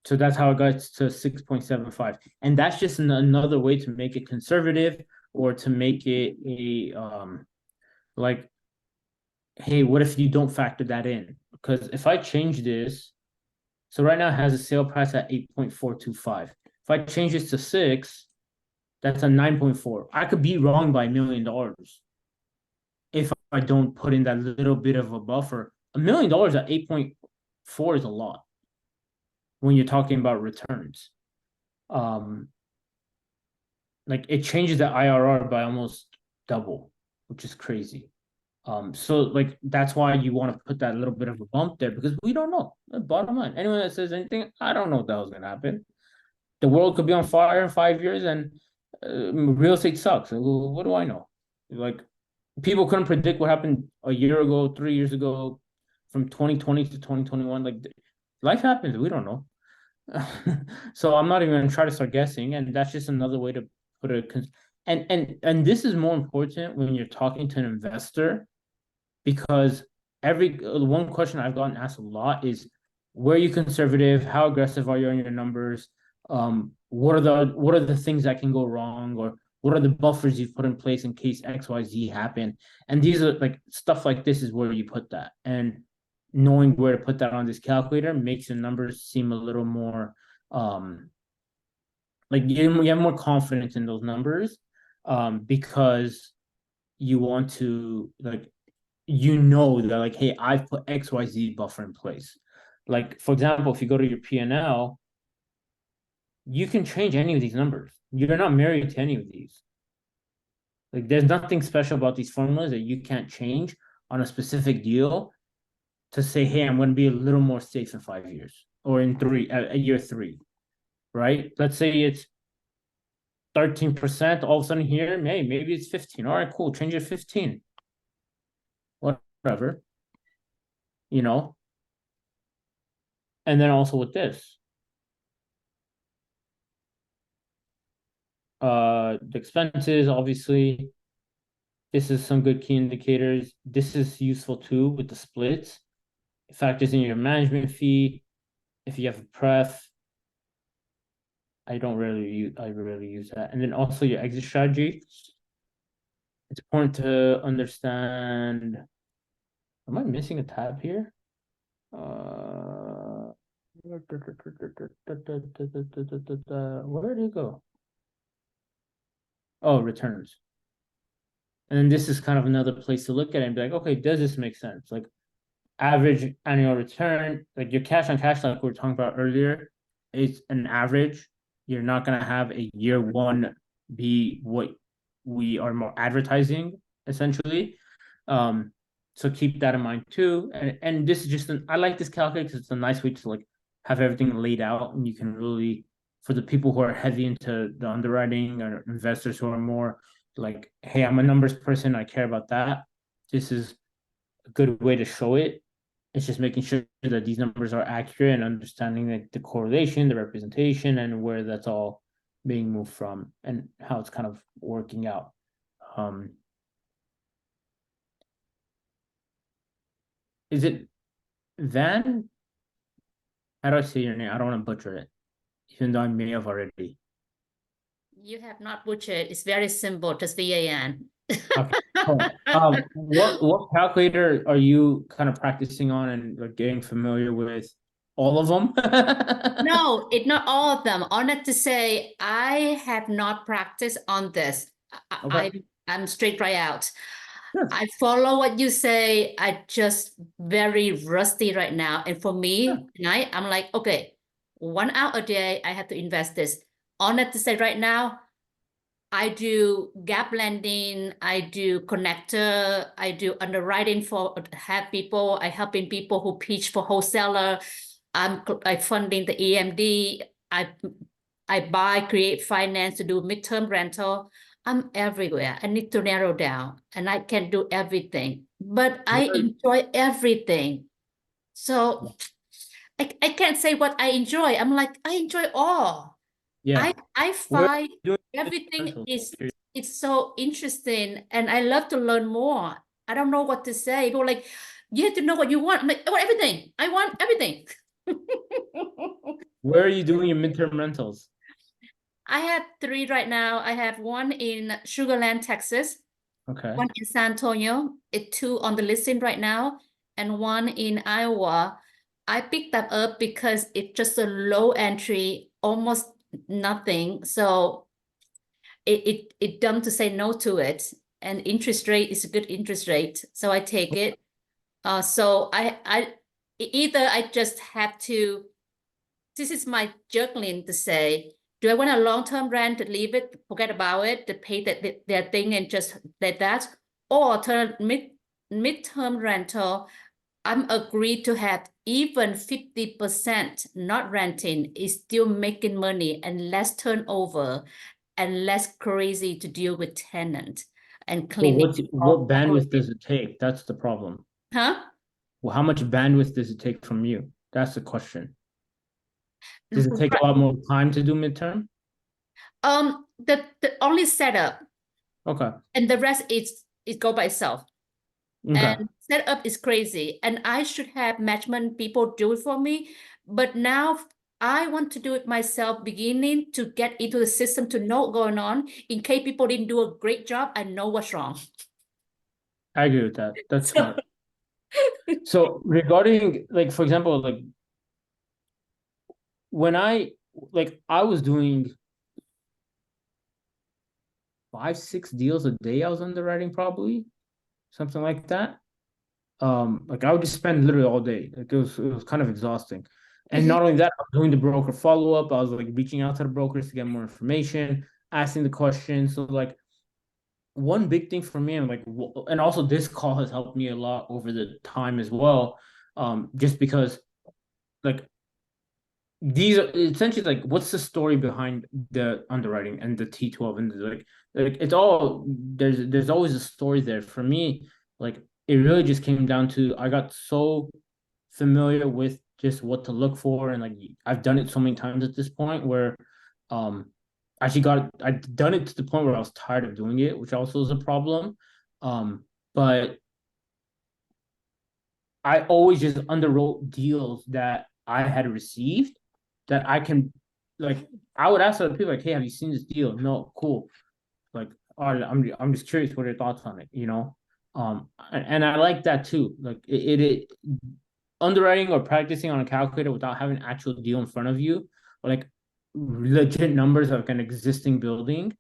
Speaker 4: So that's how it gets to 6.75. And that's just another way to make it conservative, or to make it a like, hey, what if you don't factor that in? Because if I change this, so right now it has a sale price at 8.425. If I change this to 6, that's a 9.4. I could be wrong by $1 million if I don't put in that little bit of a buffer. $1 million at 8.4 is a lot when you're talking about returns. Like, it changes the IRR by almost double, which is crazy. So like, that's why you want to put that little bit of a bump there, because we don't know. The bottom line, anyone that says anything, I don't know what the hell's gonna happen. The world could be on fire in 5 years, and real estate sucks. What do I know? Like, people couldn't predict what happened a year ago, 3 years ago, from 2020 to 2021. Like, life happens. We don't know. So I'm not even gonna try to start guessing, and that's just another way to put it. And this is more important when you're talking to an investor, because one question I've gotten asked a lot is, were you conservative? How aggressive are you on your numbers? What are the things that can go wrong, or what are the buffers you've put in place in case XYZ happen? And these are like, stuff like this is where you put that, and knowing where to put that on this calculator makes the numbers seem a little more like you have more confidence in those numbers, because you want to, like, that, like, hey, I've put XYZ buffer in place. Like, for example, if you go to your P&L, you can change any of these numbers. You're not married to any of these. Like, there's nothing special about these formulas that you can't change on a specific deal to say, hey, I'm going to be a little more safe in 5 years, or in year 3, right? Let's say it's 13%. All of a sudden here, maybe it's 15. All right, cool. Change it to 15. Whatever, And then also with this, the expenses, obviously, this is some good key indicators. This is useful too with the splits. It factors in your management fee. If you have a pref, I rarely use that. And then also your exit strategy. It's important to understand. Am I missing a tab here? Where did it go? Oh, returns. And then this is kind of another place to look at it and be like, okay, does this make sense? Like, average annual return, like your cash on cash, like we were talking about earlier, is an average. You're not going to have a year one be what we are more advertising, essentially. So keep that in mind too. And this is just I like this calculator because it's a nice way to like have everything laid out, and you can really, for the people who are heavy into the underwriting, or investors who are more like, hey, I'm a numbers person, I care about that. This is a good way to show it. It's just making sure that these numbers are accurate and understanding like the correlation, the representation, and where that's all being moved from and how it's kind of working out. Is it Van? How do I say your name? I don't want to butcher it, even though I may have already.
Speaker 2: You have not butchered. It's very simple, just VAN.
Speaker 4: Okay. What calculator are you kind of practicing on and like getting familiar with? All of them?
Speaker 2: No, it's not all of them. Honest to say, I have not practiced on this.
Speaker 4: Okay.
Speaker 2: I'm straight right out.
Speaker 4: Sure.
Speaker 2: I follow what you say. I just very rusty right now. And for me, tonight, I'm like, okay, 1 hour a day, I have to invest this. Honest to say right now, I do gap lending, I do connector, I do underwriting for people, I helping people who pitch for wholesaler. I funding the EMD. I buy, create finance to do midterm rental. I'm everywhere. I need to narrow down, and I can do everything, but I enjoy everything. So I can't say what I enjoy. I'm like, I enjoy all.
Speaker 4: Yeah.
Speaker 2: I
Speaker 4: Where
Speaker 2: find
Speaker 4: doing
Speaker 2: everything
Speaker 4: rentals?
Speaker 2: is so interesting, and I love to learn more. I don't know what to say. People are like, you have to know what you want. I'm like, I want everything. I want everything.
Speaker 4: Where are you doing your midterm rentals?
Speaker 2: I have 3 right now. I have one in Sugar Land, Texas,
Speaker 4: Okay.
Speaker 2: one in San Antonio, 2 on the listing right now, and one in Iowa. I picked that up because it's just a low entry, almost nothing. So it dumb to say no to it. And interest rate is a good interest rate. So I take it. So I either I just have to, this is my juggling to say, do I want a long-term rent to leave it, forget about it, to pay their thing and just let that, or turn midterm rental? I'm agreed to have even 50% not renting is still making money and less turnover and less crazy to deal with tenant and
Speaker 4: So
Speaker 2: cleaning.
Speaker 4: what bandwidth does it take? That's the problem.
Speaker 2: Huh?
Speaker 4: Well, how much bandwidth does it take from you? That's the question. Does it take a lot more time to do midterm?
Speaker 2: The only setup
Speaker 4: Okay.
Speaker 2: and the rest is go by itself.
Speaker 4: Okay.
Speaker 2: And setup is crazy. And I should have management people do it for me. But now I want to do it myself, beginning to get into the system to know what's going on. In case people didn't do a great job, I know what's wrong.
Speaker 4: I agree with that. That's smart. So regarding, like, for example, like when I was doing 5-6 deals a day, I was underwriting probably something like that. Like I would just spend literally all day. Like it was kind of exhausting. And not only that, I was doing the broker follow-up. I was like reaching out to the brokers to get more information, asking the questions. So like one big thing for me, and also this call has helped me a lot over the time as well. Just because like these are essentially like what's the story behind the underwriting and the T12 and like it's all there's always a story there. For me, like it really just came down to I got so familiar with just what to look for, and like I've done it so many times at this point where I've done it to the point where I was tired of doing it, which also is a problem. But I always just underwrote deals that I had received that I can, like, I would ask other people like, "Hey, have you seen this deal?" No, cool. Like, all right, I'm just curious what are your thoughts on it, you know? And I like that too. Like it underwriting or practicing on a calculator without having an actual deal in front of you, or like legit numbers of an existing building,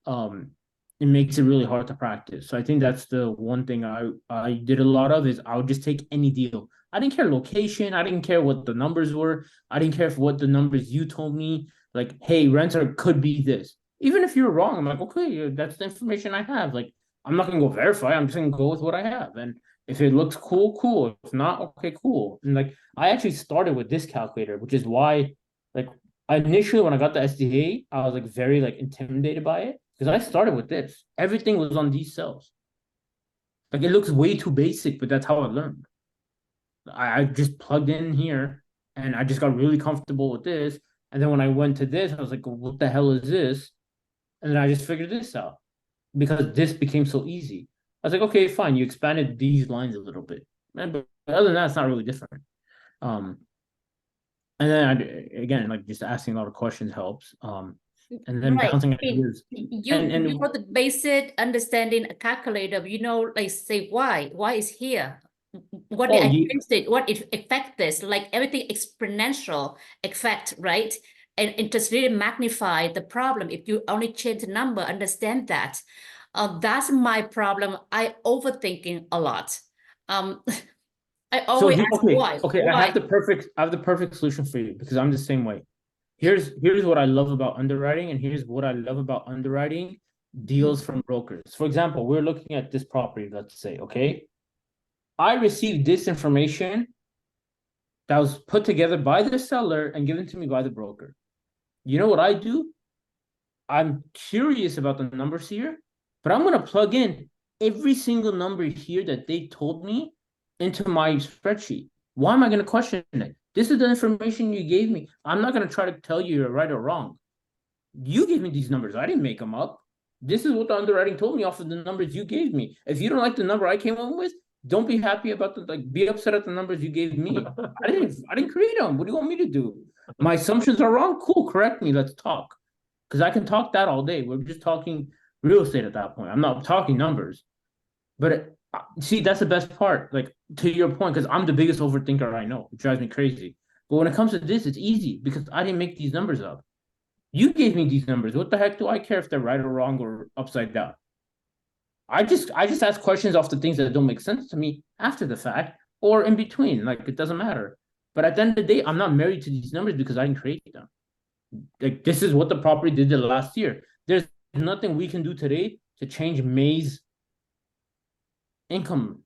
Speaker 4: it makes it really hard to practice. So I think that's the one thing I did a lot of is I would just take any deal. I didn't care location. I didn't care what the numbers were. I didn't care what the numbers you told me. Like, hey, renter could be this. Even if you're wrong, I'm like, okay, that's the information I have. Like, I'm not gonna go verify. I'm just gonna go with what I have. And if it looks cool, cool. If not, okay, cool. And like, I actually started with this calculator, which is why, like, initially when I got the SDA, I was like very like intimidated by it because I started with this. Everything was on these cells. Like it looks way too basic, but that's how I learned. I just plugged in here and I just got really comfortable with this. And then when I went to this, I was like, what the hell is this? And then I just figured this out because this became so easy. I was like, okay, fine. You expanded these lines a little bit. But other than that, it's not really different. And then again, like just asking a lot of questions helps. And then
Speaker 2: Right.
Speaker 4: bouncing ideas.
Speaker 2: You got the basic understanding a calculator, you know, like say why is here. What did I fix it? What it affect this? Like everything exponential effect, right? And it just really magnify the problem. If you only change the number, understand that. That's my problem. I overthinking a lot. I always ask why.
Speaker 4: Okay, I have the perfect solution for you because I'm the same way. Here's what I love about underwriting, and here's what I love about underwriting deals from brokers. For example, we're looking at this property, let's say, okay? I received this information that was put together by the seller and given to me by the broker. You know what I do? I'm curious about the numbers here, but I'm going to plug in every single number here that they told me into my spreadsheet. Why am I going to question it? This is the information you gave me. I'm not going to try to tell you you're right or wrong. You gave me these numbers. I didn't make them up. This is what the underwriting told me off of the numbers you gave me. If you don't like the number I came up with, don't be happy about be upset at the numbers you gave me. I didn't create them. What do you want me to do? My assumptions are wrong. Cool, correct me. Let's talk. Because I can talk that all day. We're just talking real estate at that point. I'm not talking numbers. But see, that's the best part. Like, to your point, because I'm the biggest overthinker I know. It drives me crazy. But when it comes to this, it's easy because I didn't make these numbers up. You gave me these numbers. What the heck do I care if they're right or wrong or upside down? I just ask questions off the things that don't make sense to me after the fact or in between. Like, it doesn't matter. But at the end of the day, I'm not married to these numbers because I didn't create them. Like, this is what the property did the last year. There's nothing we can do today to change May's income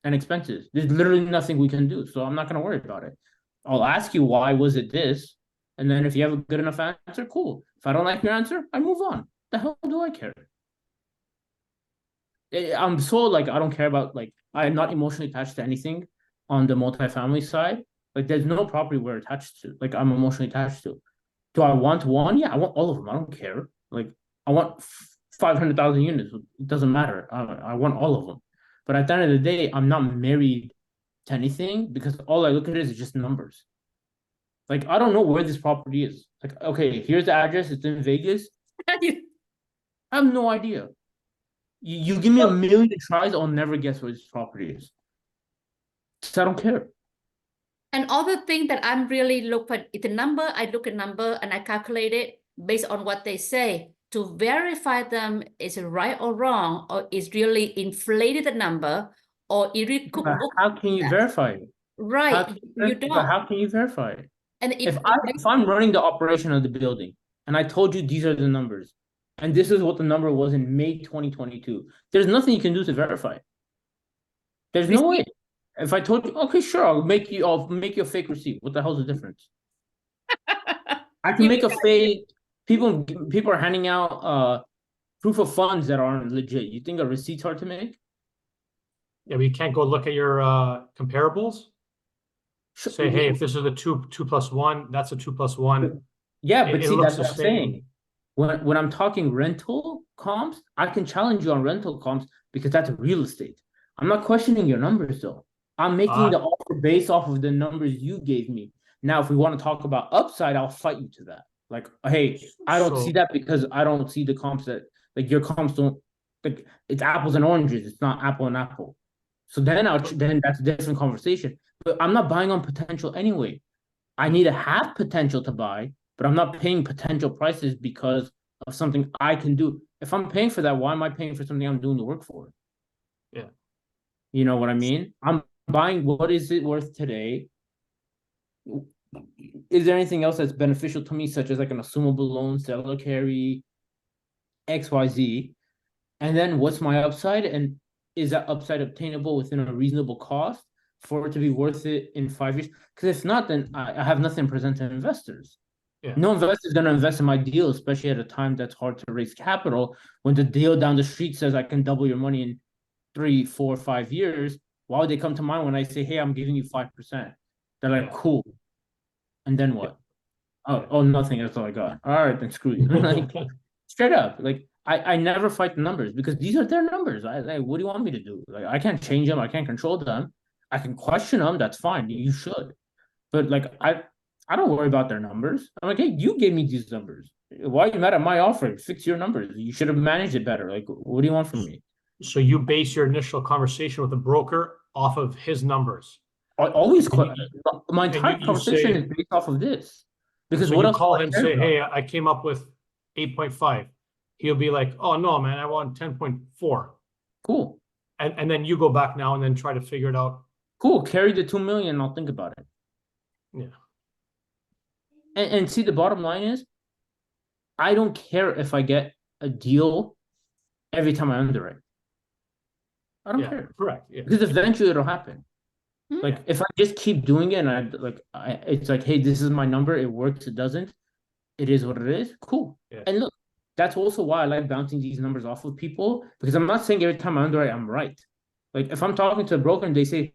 Speaker 4: and expenses. There's literally nothing we can do. So I'm not going to worry about it. I'll ask you, why was it this? And then if you have a good enough answer, cool. If I don't like your answer, I move on. The hell do I care? I'm so I don't care about I'm not emotionally attached to anything on the multifamily side. Like, there's no property we're attached to. Like, I'm emotionally attached to. Do I want one? Yeah, I want all of them. I don't care. Like, I want 500,000 units. It doesn't matter. I want all of them. But at the end of the day, I'm not married to anything because all I look at is just numbers. Like, I don't know where this property is. Like, okay, here's the address. It's in Vegas. I have no idea. You give me a million tries, I'll never guess where this property is. So I don't care.
Speaker 2: And other thing that I'm really look for is the number. I look at number and I calculate it based on what they say to verify them is it right or wrong, or is really inflated the number, or it could look.
Speaker 4: How can you verify it?
Speaker 2: Right, you don't.
Speaker 4: But how can you verify it?
Speaker 2: And
Speaker 4: if I'm running the operation of the building and I told you these are the numbers and this is what the number was in May 2022, there's nothing you can do to verify it. There's no way. If I told you, okay, sure, I'll make you a fake receipt. What the hell's the difference? I can make a fake. People are handing out proof of funds that aren't legit. You think a receipt's hard to make?
Speaker 3: Yeah, but you can't go look at your comparables. Say, hey, if this is a 2+1, that's a 2+1.
Speaker 4: Yeah, but see, that's what I'm saying. When I'm talking rental comps, I can challenge you on rental comps because that's real estate. I'm not questioning your numbers though. I'm making the offer based off of the numbers you gave me. Now, if we want to talk about upside, I'll fight you to that. Like, hey, I don't see that because I don't see the comps that your comps don't it's apples and oranges. It's not apple and apple. So then that's a different conversation. But I'm not buying on potential anyway. I need to have potential to buy, but I'm not paying potential prices because of something I can do. If I'm paying for that, why am I paying for something I'm doing the work for?
Speaker 3: Yeah.
Speaker 4: You know what I mean? I'm buying what is it worth today? Is there anything else that's beneficial to me, such as like an assumable loan, seller carry, XYZ? And then what's my upside? And is that upside obtainable within a reasonable cost for it to be worth it in 5 years? Because if not, then I have nothing to present to investors.
Speaker 3: Yeah.
Speaker 4: No investor is going to invest in my deal, especially at a time that's hard to raise capital. When the deal down the street says I can double your money in 3, 4, 5 years, why would they come to mind when I say, hey, I'm giving you 5%? They're like, cool. And then what? Oh, nothing. That's all I got. All right, then screw you. Like, straight up. Like, I never fight the numbers because these are their numbers. What do you want me to do? Like, I can't change them. I can't control them. I can question them. That's fine. You should. But like, I don't worry about their numbers. I'm like, hey, you gave me these numbers. Why are you mad at my offer? Fix your numbers. You should have managed it better. Like, what do you want from me?
Speaker 3: So you base your initial conversation with the broker off of his numbers.
Speaker 4: I always my entire conversation is based off of this. Because
Speaker 3: so
Speaker 4: what
Speaker 3: you
Speaker 4: else
Speaker 3: call him and say, hey, I came up with 8.5. He'll be like, oh no, man, I want 10.4.
Speaker 4: Cool.
Speaker 3: And then you go back now and then try to figure it out.
Speaker 4: Cool. Carry the 2 million and I'll think about it.
Speaker 3: Yeah.
Speaker 4: And see, the bottom line is, I don't care if I get a deal every time I underwrite. I don't care.
Speaker 3: Correct. Yeah.
Speaker 4: Because eventually it'll happen. Like, if I just keep doing it and it's like, hey, this is my number. It works. It doesn't. It is what it is. Cool.
Speaker 3: Yeah.
Speaker 4: And look, that's also why I like bouncing these numbers off of people, because I'm not saying every time I underwrite, I'm right. Like, if I'm talking to a broker and they say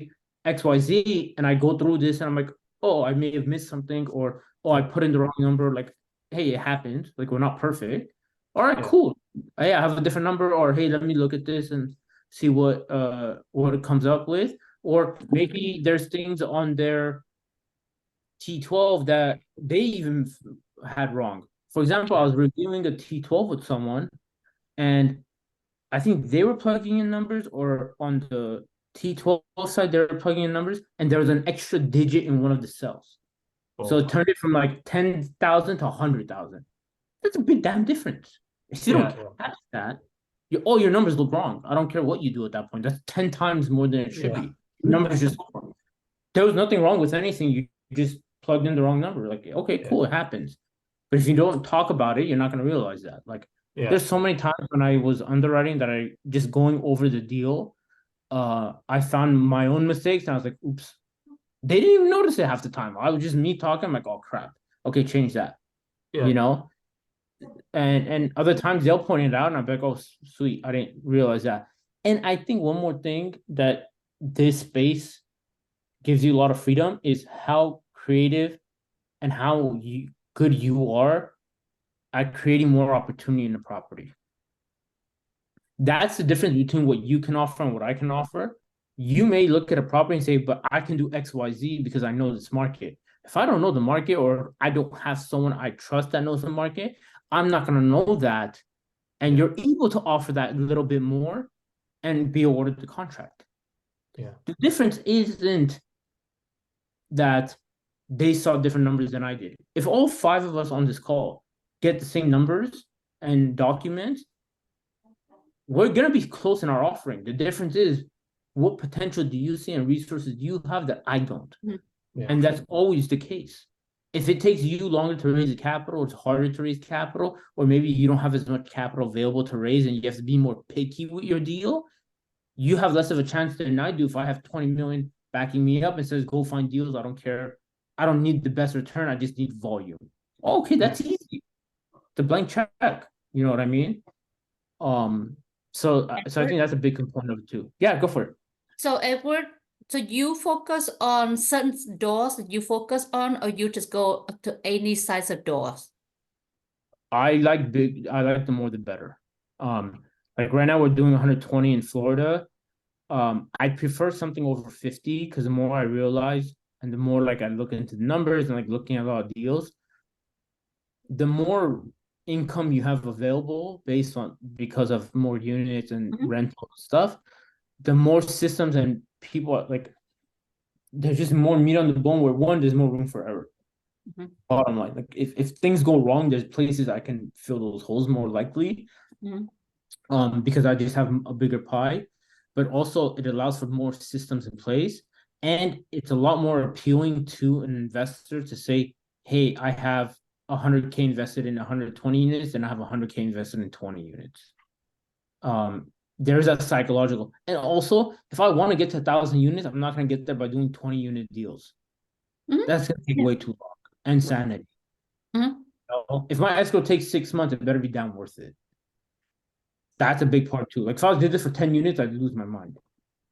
Speaker 4: XYZ and I go through this and I'm like, oh, I may have missed something, or, oh, I put in the wrong number. Like, hey, it happened. Like, we're not perfect. All right,
Speaker 3: Yeah.
Speaker 4: cool. Hey, I have a different number, or hey, let me look at this and see what it comes up with. Or maybe there's things on their T12 that they even had wrong. For example, I was reviewing a T12 with someone, and I think they were plugging in numbers, or on the T12 side, they were plugging in numbers, and there was an extra digit in one of the cells. So
Speaker 3: Oh,
Speaker 4: it turned it from like 10,000 to 100,000. That's a big damn difference. If you don't
Speaker 3: yeah,
Speaker 4: catch that, all your numbers look wrong. I don't care what you do at that point. That's 10 times more than it should
Speaker 3: Yeah.
Speaker 4: be. Your numbers just look wrong. There was nothing wrong with anything. You just plugged in the wrong number. Like, okay, cool, it happens. But if you don't talk about it, you're not going to realize that. Like,
Speaker 3: yeah,
Speaker 4: there's so many times when I was underwriting that I just going over the deal, I found my own mistakes, and I was like, oops. They didn't even notice it half the time. I was just me talking. I'm like, oh crap. Okay, change that.
Speaker 3: yeah,
Speaker 4: You know? And other times they'll point it out, and I'm like, oh sweet, I didn't realize that. And I think one more thing that this space gives you a lot of freedom is how creative and how good you are at creating more opportunity in the property. That's the difference between what you can offer and what I can offer. You may look at a property and say, but I can do XYZ because I know this market. If I don't know the market, or I don't have someone I trust that knows the market, I'm not going to know that. And you're able to offer that a little bit more and be awarded the contract.
Speaker 3: yeah,
Speaker 4: The difference isn't that they saw different numbers than I did. If all 5 of us on this call get the same numbers and documents, we're going to be close in our offering. The difference is, what potential do you see and resources do you have that I don't?
Speaker 3: yeah,
Speaker 4: And that's always the case. If it takes you longer to raise the capital, it's harder to raise capital, or maybe you don't have as much capital available to raise and you have to be more picky with your deal, you have less of a chance than I do if I have 20 million backing me up and says, go find deals. I don't care. I don't need the best return. I just need volume. Okay, that's easy. It's a blank check. You know what I mean? So I think that's a big component of it too. Yeah, go for it.
Speaker 2: So Edward, so you focus on certain doors that you focus on, or you just go to any size of doors?
Speaker 4: I like the more the better. Like right now we're doing 120 in Florida. I prefer something over 50 because the more I realize and the more like I look into the numbers and like looking at a lot of deals, the more income you have available because of more units and rental stuff, the more systems and people are like, there's just more meat on the bone, where there's more room for error. Bottom line, like if things go wrong, there's places I can fill those holes more likely. Because I just have a bigger pie, but also it allows for more systems in place, and it's a lot more appealing to an investor to say, hey, I have 100K invested in 120 units and I have 100K invested in 20 units. There's that psychological, and also if I want to get to 1,000 units, I'm not going to get there by doing 20 unit deals. That's going to take way too long. And sanity. If my escrow takes 6 months, it better be damn worth it. That's a big part too. Like if I did this for 10 units, I'd lose my mind.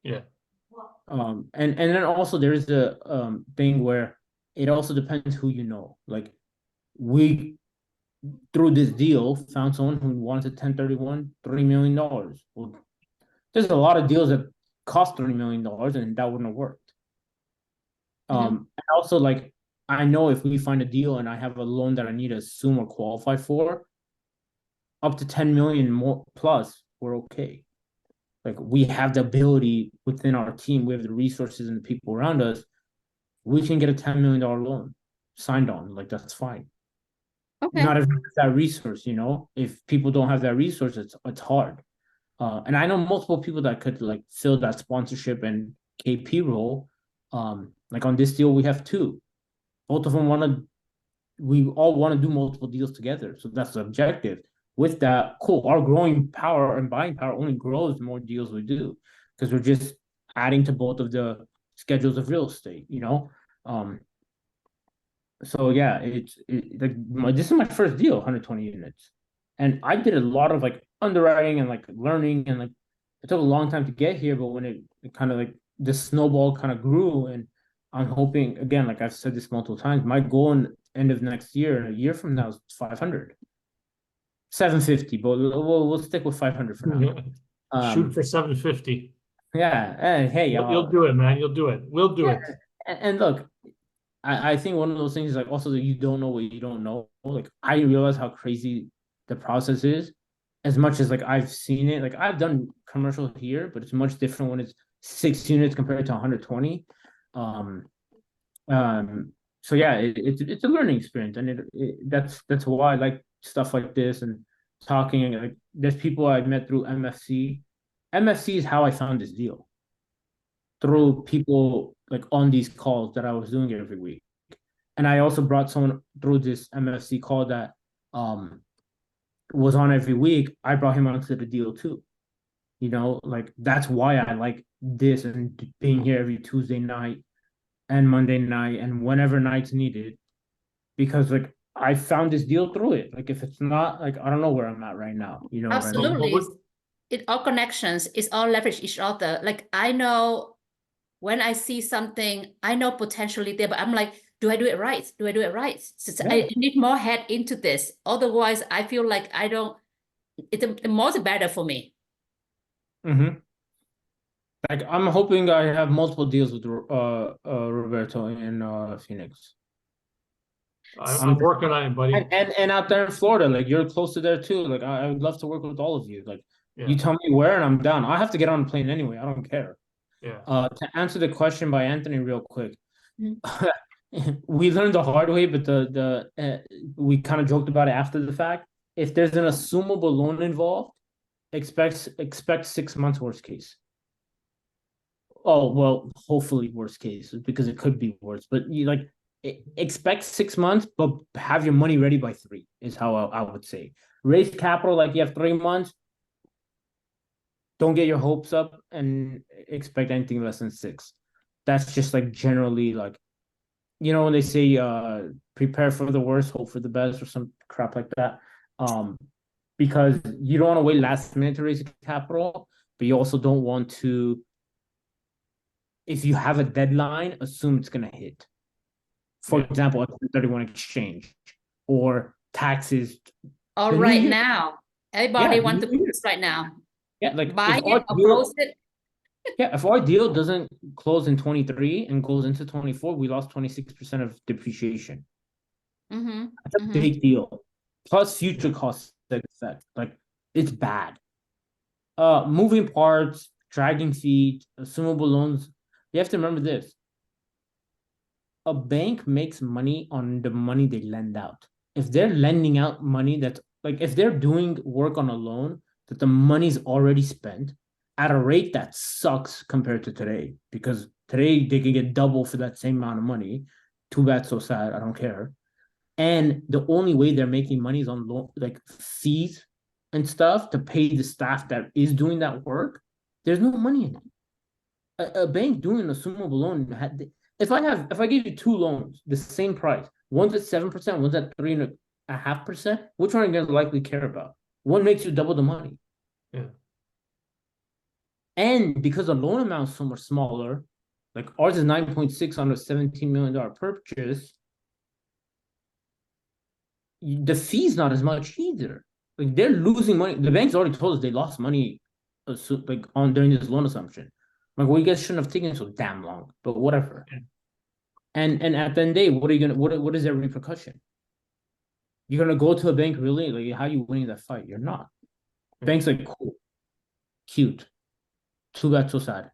Speaker 3: yeah,
Speaker 4: And then also there is the thing where it also depends who you know. Like we, through this deal, found someone who wanted 1031 $3 million. Well, there's a lot of deals that cost $3 million and that wouldn't have worked. And also, like, I know if we find a deal and I have a loan that I need to assume or qualify for, up to 10 million more plus, we're okay. Like we have the ability within our team, we have the resources and the people around us. We can get a $10 million loan signed on. Like that's fine.
Speaker 2: Okay.
Speaker 4: Not everyone has that resource, you know. If people don't have that resource, it's hard. And I know multiple people that could like fill that sponsorship and KP role. Like on this deal, we have 2. Both of them we all want to do multiple deals together. So that's the objective. With that, cool, our growing power and buying power only grows the more deals we do, because we're just adding to both of the schedules of real estate, you know? So yeah, this is my first deal, 120 units. And I did a lot of like underwriting and like learning, and like it took a long time to get here, but when it kind of like the snowball kind of grew, and I'm hoping, again, like I've said this multiple times, my goal in end of next year, a year from now, is 500. 750, but we'll stick with 500 for now.
Speaker 3: Shoot for 750.
Speaker 4: Yeah, and hey,
Speaker 3: You'll do it, man. You'll do it. We'll do it.
Speaker 4: And look, I think one of those things is like also that you don't know what you don't know. Like I realize how crazy the process is. As much as like I've seen it, like I've done commercial here, but it's much different when it's 6 units compared to 120. So yeah, it's a learning experience, and that's why I like stuff like this and talking. Like there's people I met through MFC. MFC is how I found this deal, through people like on these calls that I was doing every week. And I also brought someone through this MFC call that was on every week. I brought him onto the deal too. You know, like that's why I like this and being here every Tuesday night and Monday night and whenever night's needed, because like I found this deal through it. Like if it's not, like I don't know where I'm at right now. You know,
Speaker 2: absolutely. It all connections. It's all leverage each other. Like I know when I see something, I know potentially there, but I'm like, do I do it right? Do I do it right? So I need more head into this. Otherwise, I feel like I don't. The more the better for me.
Speaker 4: Like I'm hoping I have multiple deals with Roberto in Phoenix.
Speaker 3: I'm working on it, buddy.
Speaker 4: And out there in Florida, like you're close to there too. Like I would love to work with all of you. Like you tell me where and I'm down. I have to get on a plane anyway. I don't care.
Speaker 3: Yeah.
Speaker 4: To answer the question by Anthony real quick. We learned the hard way, but we kind of joked about it after the fact. If there's an assumable loan involved, expect 6 months worst case. Oh well, hopefully worst case, because it could be worse. But you like expect 6 months, but have your money ready by 3 is how I would say. Raise capital like you have 3 months. Don't get your hopes up and expect anything less than 6. That's just like generally like, you know, when they say prepare for the worst, hope for the best, or some crap like that. Because you don't want to wait last minute to raise capital, but you also don't want to, if you have a deadline, assume it's gonna hit. For example, a 31 exchange or taxes.
Speaker 2: All right now, everybody wants to do this right now.
Speaker 4: Yeah, like
Speaker 2: buy it or close it.
Speaker 4: Yeah, if our deal doesn't close in 23 and goes into 24, we lost 26% of depreciation. That's a big deal. Plus future costs effect. Like it's bad. Moving parts, dragging feet, assumable loans. You have to remember this. A bank makes money on the money they lend out. If they're lending out money that's like, if they're doing work on a loan that the money's already spent at a rate that sucks compared to today, because today they can get double for that same amount of money. Too bad, so sad. I don't care. And the only way they're making money is on loan, like fees and stuff to pay the staff that is doing that work. There's no money in it. A bank doing an assumable loan if I give you 2 loans, the same price, one's at 7%, one's at 3.5%, which one are you going to likely care about? One makes you double the money.
Speaker 3: Yeah.
Speaker 4: And because the loan amount is so much smaller, like ours is 9.6 on a $17 million purchase, the fee's not as much either. Like they're losing money. The bank's already told us they lost money like during this loan assumption. Like, well, you guys shouldn't have taken so damn long, but whatever. And at the end of the day, what are you gonna what is their repercussion? You're gonna go to a bank, really? Like, how are you winning that fight? You're not. Bank's like, cool, cute. Too bad, so sad.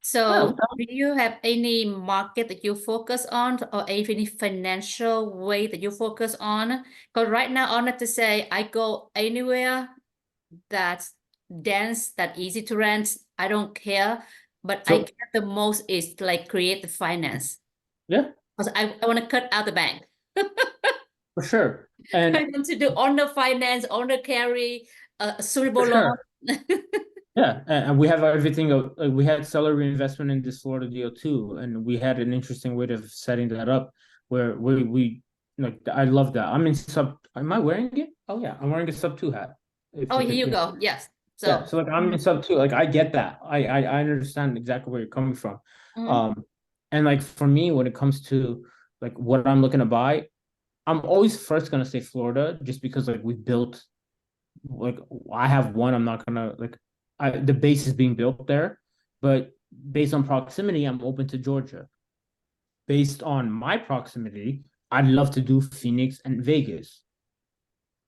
Speaker 2: So do you have any market that you focus on, or any financial way that you focus on? Because right now, I want to say I go anywhere that's dense, that easy to rent. I don't care, but I care the most is like create the finance.
Speaker 4: Yeah.
Speaker 2: Because I want to cut out the bank.
Speaker 4: For sure. And
Speaker 2: I want to do owner finance, owner carry, suitable loan.
Speaker 4: Yeah, and we have everything. We had seller reinvestment in this Florida deal too, and we had an interesting way of setting that up, where we like. I love that. I'm in sub. Am I wearing it? Oh yeah, I'm wearing a sub 2 hat.
Speaker 2: Oh, here you go. Yes. So
Speaker 4: yeah, so like I'm in sub 2. Like I get that. I understand exactly where you're coming from. And like for me, when it comes to like what I'm looking to buy, I'm always first gonna say Florida, just because like we built, like I have one. I'm not gonna like, the base is being built there, but based on proximity, I'm open to Georgia. Based on my proximity, I'd love to do Phoenix and Vegas.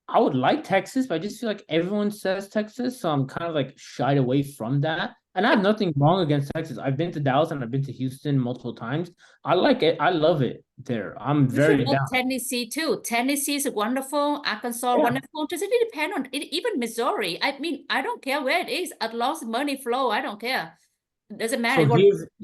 Speaker 4: I would like Texas, but I just feel like everyone says Texas, so I'm kind of like shied away from that. And I have nothing wrong against Texas. I've been to Dallas and I've been to Houston multiple times. I like it. I love it there. I'm
Speaker 2: You should
Speaker 4: very
Speaker 2: love
Speaker 4: down.
Speaker 2: Tennessee too. Tennessee is wonderful. Arkansas,
Speaker 4: Yeah.
Speaker 2: wonderful. Does it really depend on it? Even Missouri. I mean, I don't care where it is. As long as money flow, I don't care. It doesn't matter.
Speaker 4: So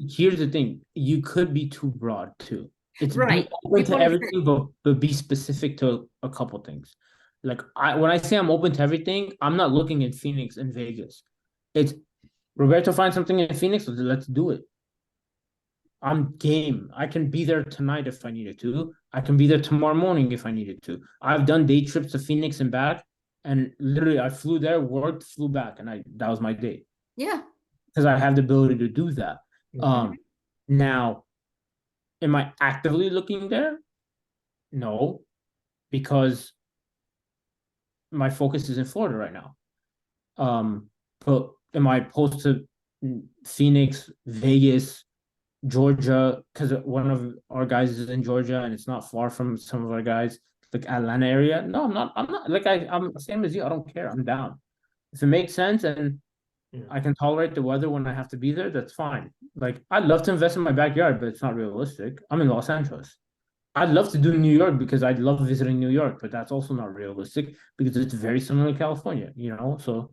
Speaker 4: here's the thing. You could be too broad too. It's
Speaker 2: Right.
Speaker 4: be open to
Speaker 2: People
Speaker 4: everything, but be specific to a couple things. Like when I say I'm open to everything, I'm not looking in Phoenix and Vegas. It's Roberto find something in Phoenix, let's do it. I'm game. I can be there tonight if I needed to. I can be there tomorrow morning if I needed to. I've done day trips to Phoenix and back, and literally I flew there, worked, flew back, and that was my day.
Speaker 2: Yeah.
Speaker 4: Because I have the ability to do that. Now, am I actively looking there? No, because my focus is in Florida right now. But am I opposed to Phoenix, Vegas, Georgia? Because one of our guys is in Georgia, and it's not far from some of our guys, like Atlanta area. No, I'm not. I'm not. Like I'm the same as you. I don't care. I'm down. If it makes sense and I can tolerate the weather when I have to be there, that's fine. Like I'd love to invest in my backyard, but it's not realistic. I'm in Los Angeles. I'd love to do New York because I'd love visiting New York, but that's also not realistic because it's very similar to California, So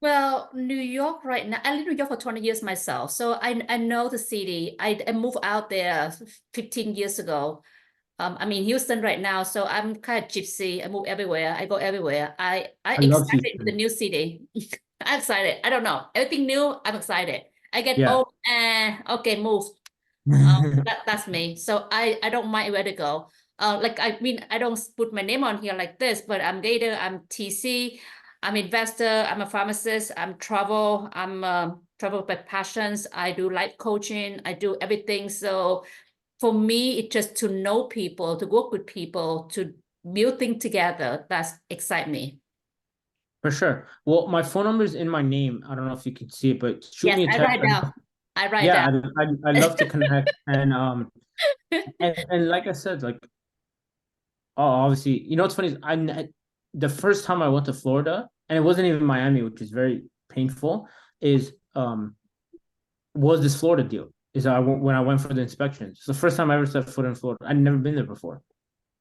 Speaker 2: well, New York right now, I live in New York for 20 years myself. So I know the city. I moved out there 15 years ago. I'm in Houston right now, so I'm kind of gypsy. I move everywhere. I go everywhere. I
Speaker 4: love
Speaker 2: excited with the
Speaker 4: Houston.
Speaker 2: new city. I'm excited. I don't know. Everything new, I'm excited. I get
Speaker 4: Yeah.
Speaker 2: old, okay, move. That's me. So I don't mind where to go. Like I mean, I don't put my name on here like this, but I'm data, I'm TC, I'm investor, I'm a pharmacist, I'm travel, I'm travel by passions. I do life coaching, I do everything. So for me, it's just to know people, to work with people, to build things together. That's excite me.
Speaker 4: For sure. Well, my phone number is in my name. I don't know if you can see it, but shoot
Speaker 2: Yes,
Speaker 4: me a
Speaker 2: I
Speaker 4: text.
Speaker 2: write down. I write
Speaker 4: Yeah,
Speaker 2: down.
Speaker 4: I love to connect and like I said, like obviously, what's funny is the first time I went to Florida, and it wasn't even Miami, which is very painful, is was this Florida deal. When I went for the inspections. It's the first time I ever set foot in Florida. I'd never been there before.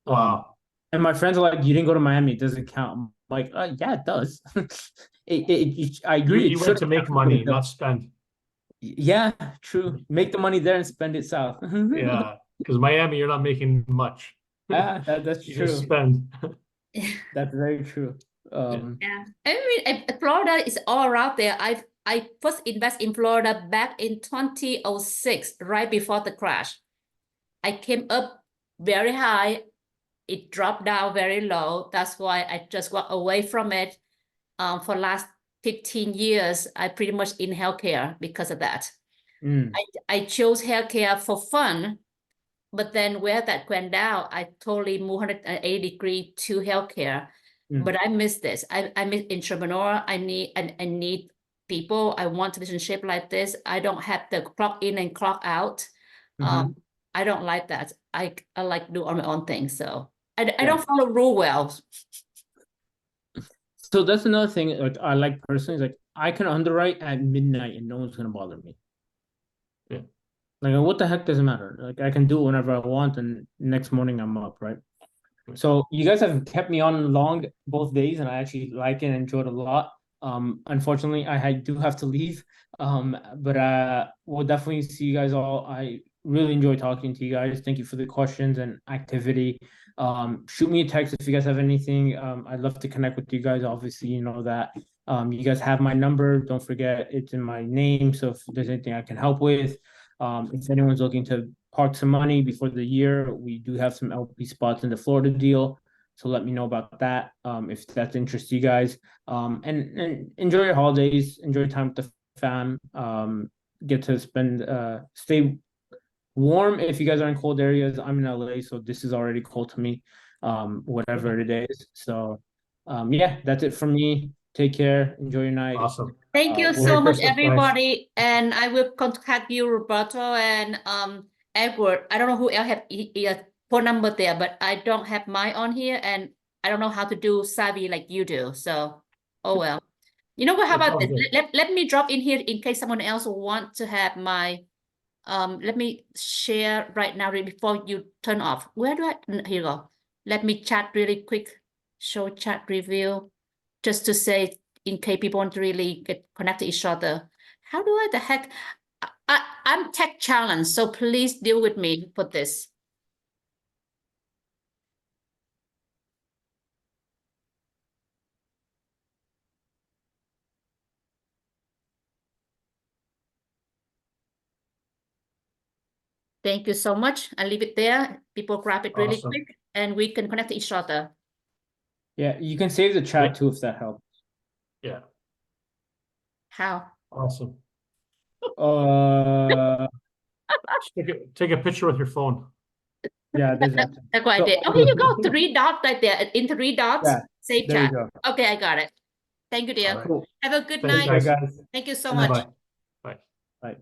Speaker 3: Wow.
Speaker 4: And my friends are like, "You didn't go to Miami. It doesn't count." I'm like, yeah, it does. I agree.
Speaker 3: You went to make money, not spend.
Speaker 4: Yeah, true. Make the money there and spend it south.
Speaker 3: Yeah, because Miami, you're not making much.
Speaker 4: That's
Speaker 3: You
Speaker 4: true.
Speaker 3: just spend.
Speaker 4: That's very true.
Speaker 2: Yeah, I mean, Florida is all around there. I first invest in Florida back in 2006, right before the crash. I came up very high. It dropped down very low. That's why I just walked away from it. For last 15 years, I pretty much in healthcare because of that. I chose healthcare for fun, but then where that went down, I totally moved 180 degree to healthcare. But I miss this. I miss entrepreneur. I need people. I want relationship like this. I don't have to clock in and clock out. I don't like that. I like to do all my own thing. So I don't follow rule well.
Speaker 4: So that's another thing. Like I like personally, like I can underwrite at midnight and no one's gonna bother me.
Speaker 3: Yeah.
Speaker 4: Like what the heck does it matter? Like I can do it whenever I want, and next morning I'm up, right? So you guys have kept me on long both days, and I actually like it and enjoyed it a lot. Unfortunately, I do have to leave. But we'll definitely see you guys all. I really enjoy talking to you guys. Thank you for the questions and activity. Shoot me a text if you guys have anything. I'd love to connect with you guys. Obviously, you know that. You guys have my number. Don't forget it's in my name. So if there's anything I can help with, if anyone's looking to park some money before the year, we do have some LP spots in the Florida deal. So let me know about that if that interests you guys. And enjoy your holidays. Enjoy time with the fam. Get to spend stay warm if you guys are in cold areas. I'm in LA, so this is already cold to me. Whatever it is. So, yeah, that's it from me. Take care. Enjoy your night.
Speaker 3: Awesome.
Speaker 2: Thank you
Speaker 4: Merry
Speaker 2: so much,
Speaker 3: Christmas, guys.
Speaker 2: everybody. And I will contact you, Roberto and Edward. I don't know who else have phone number there, but I don't have mine on here, and I don't know how to do savvy like you do. So, oh well. You know what? How
Speaker 3: It's
Speaker 2: about
Speaker 3: all
Speaker 2: this?
Speaker 3: good.
Speaker 2: Let me drop in here in case someone else want to have my. Let me share right now before you turn off. Where do I? Here you go. Let me chat really quick. Show chat review, just to say in case people want to really get connect to each other. How do I the heck? I'm tech challenged, so please deal with me for this. Thank you so much. I leave it there. People grab it really
Speaker 3: Awesome.
Speaker 2: quick, and we can connect to each other.
Speaker 4: Yeah, you can save the chat
Speaker 3: Yeah.
Speaker 4: too if that helps.
Speaker 3: Yeah,
Speaker 2: How?
Speaker 3: awesome. Take a picture with your phone.
Speaker 4: Yeah, there's that.
Speaker 2: That's what I
Speaker 4: So-
Speaker 2: did. Oh, here you go. 3 dots right there. In 3 dots,
Speaker 4: Yeah,
Speaker 2: save
Speaker 4: there you
Speaker 2: chat.
Speaker 4: go.
Speaker 2: Okay, I got it. Thank you, dear.
Speaker 3: All right.
Speaker 4: Cool.
Speaker 2: Have a good
Speaker 3: Thanks,
Speaker 2: night.
Speaker 3: guys.
Speaker 4: Bye, guys.
Speaker 2: Thank you so
Speaker 4: Good night.
Speaker 2: much.
Speaker 3: Bye.
Speaker 4: Bye.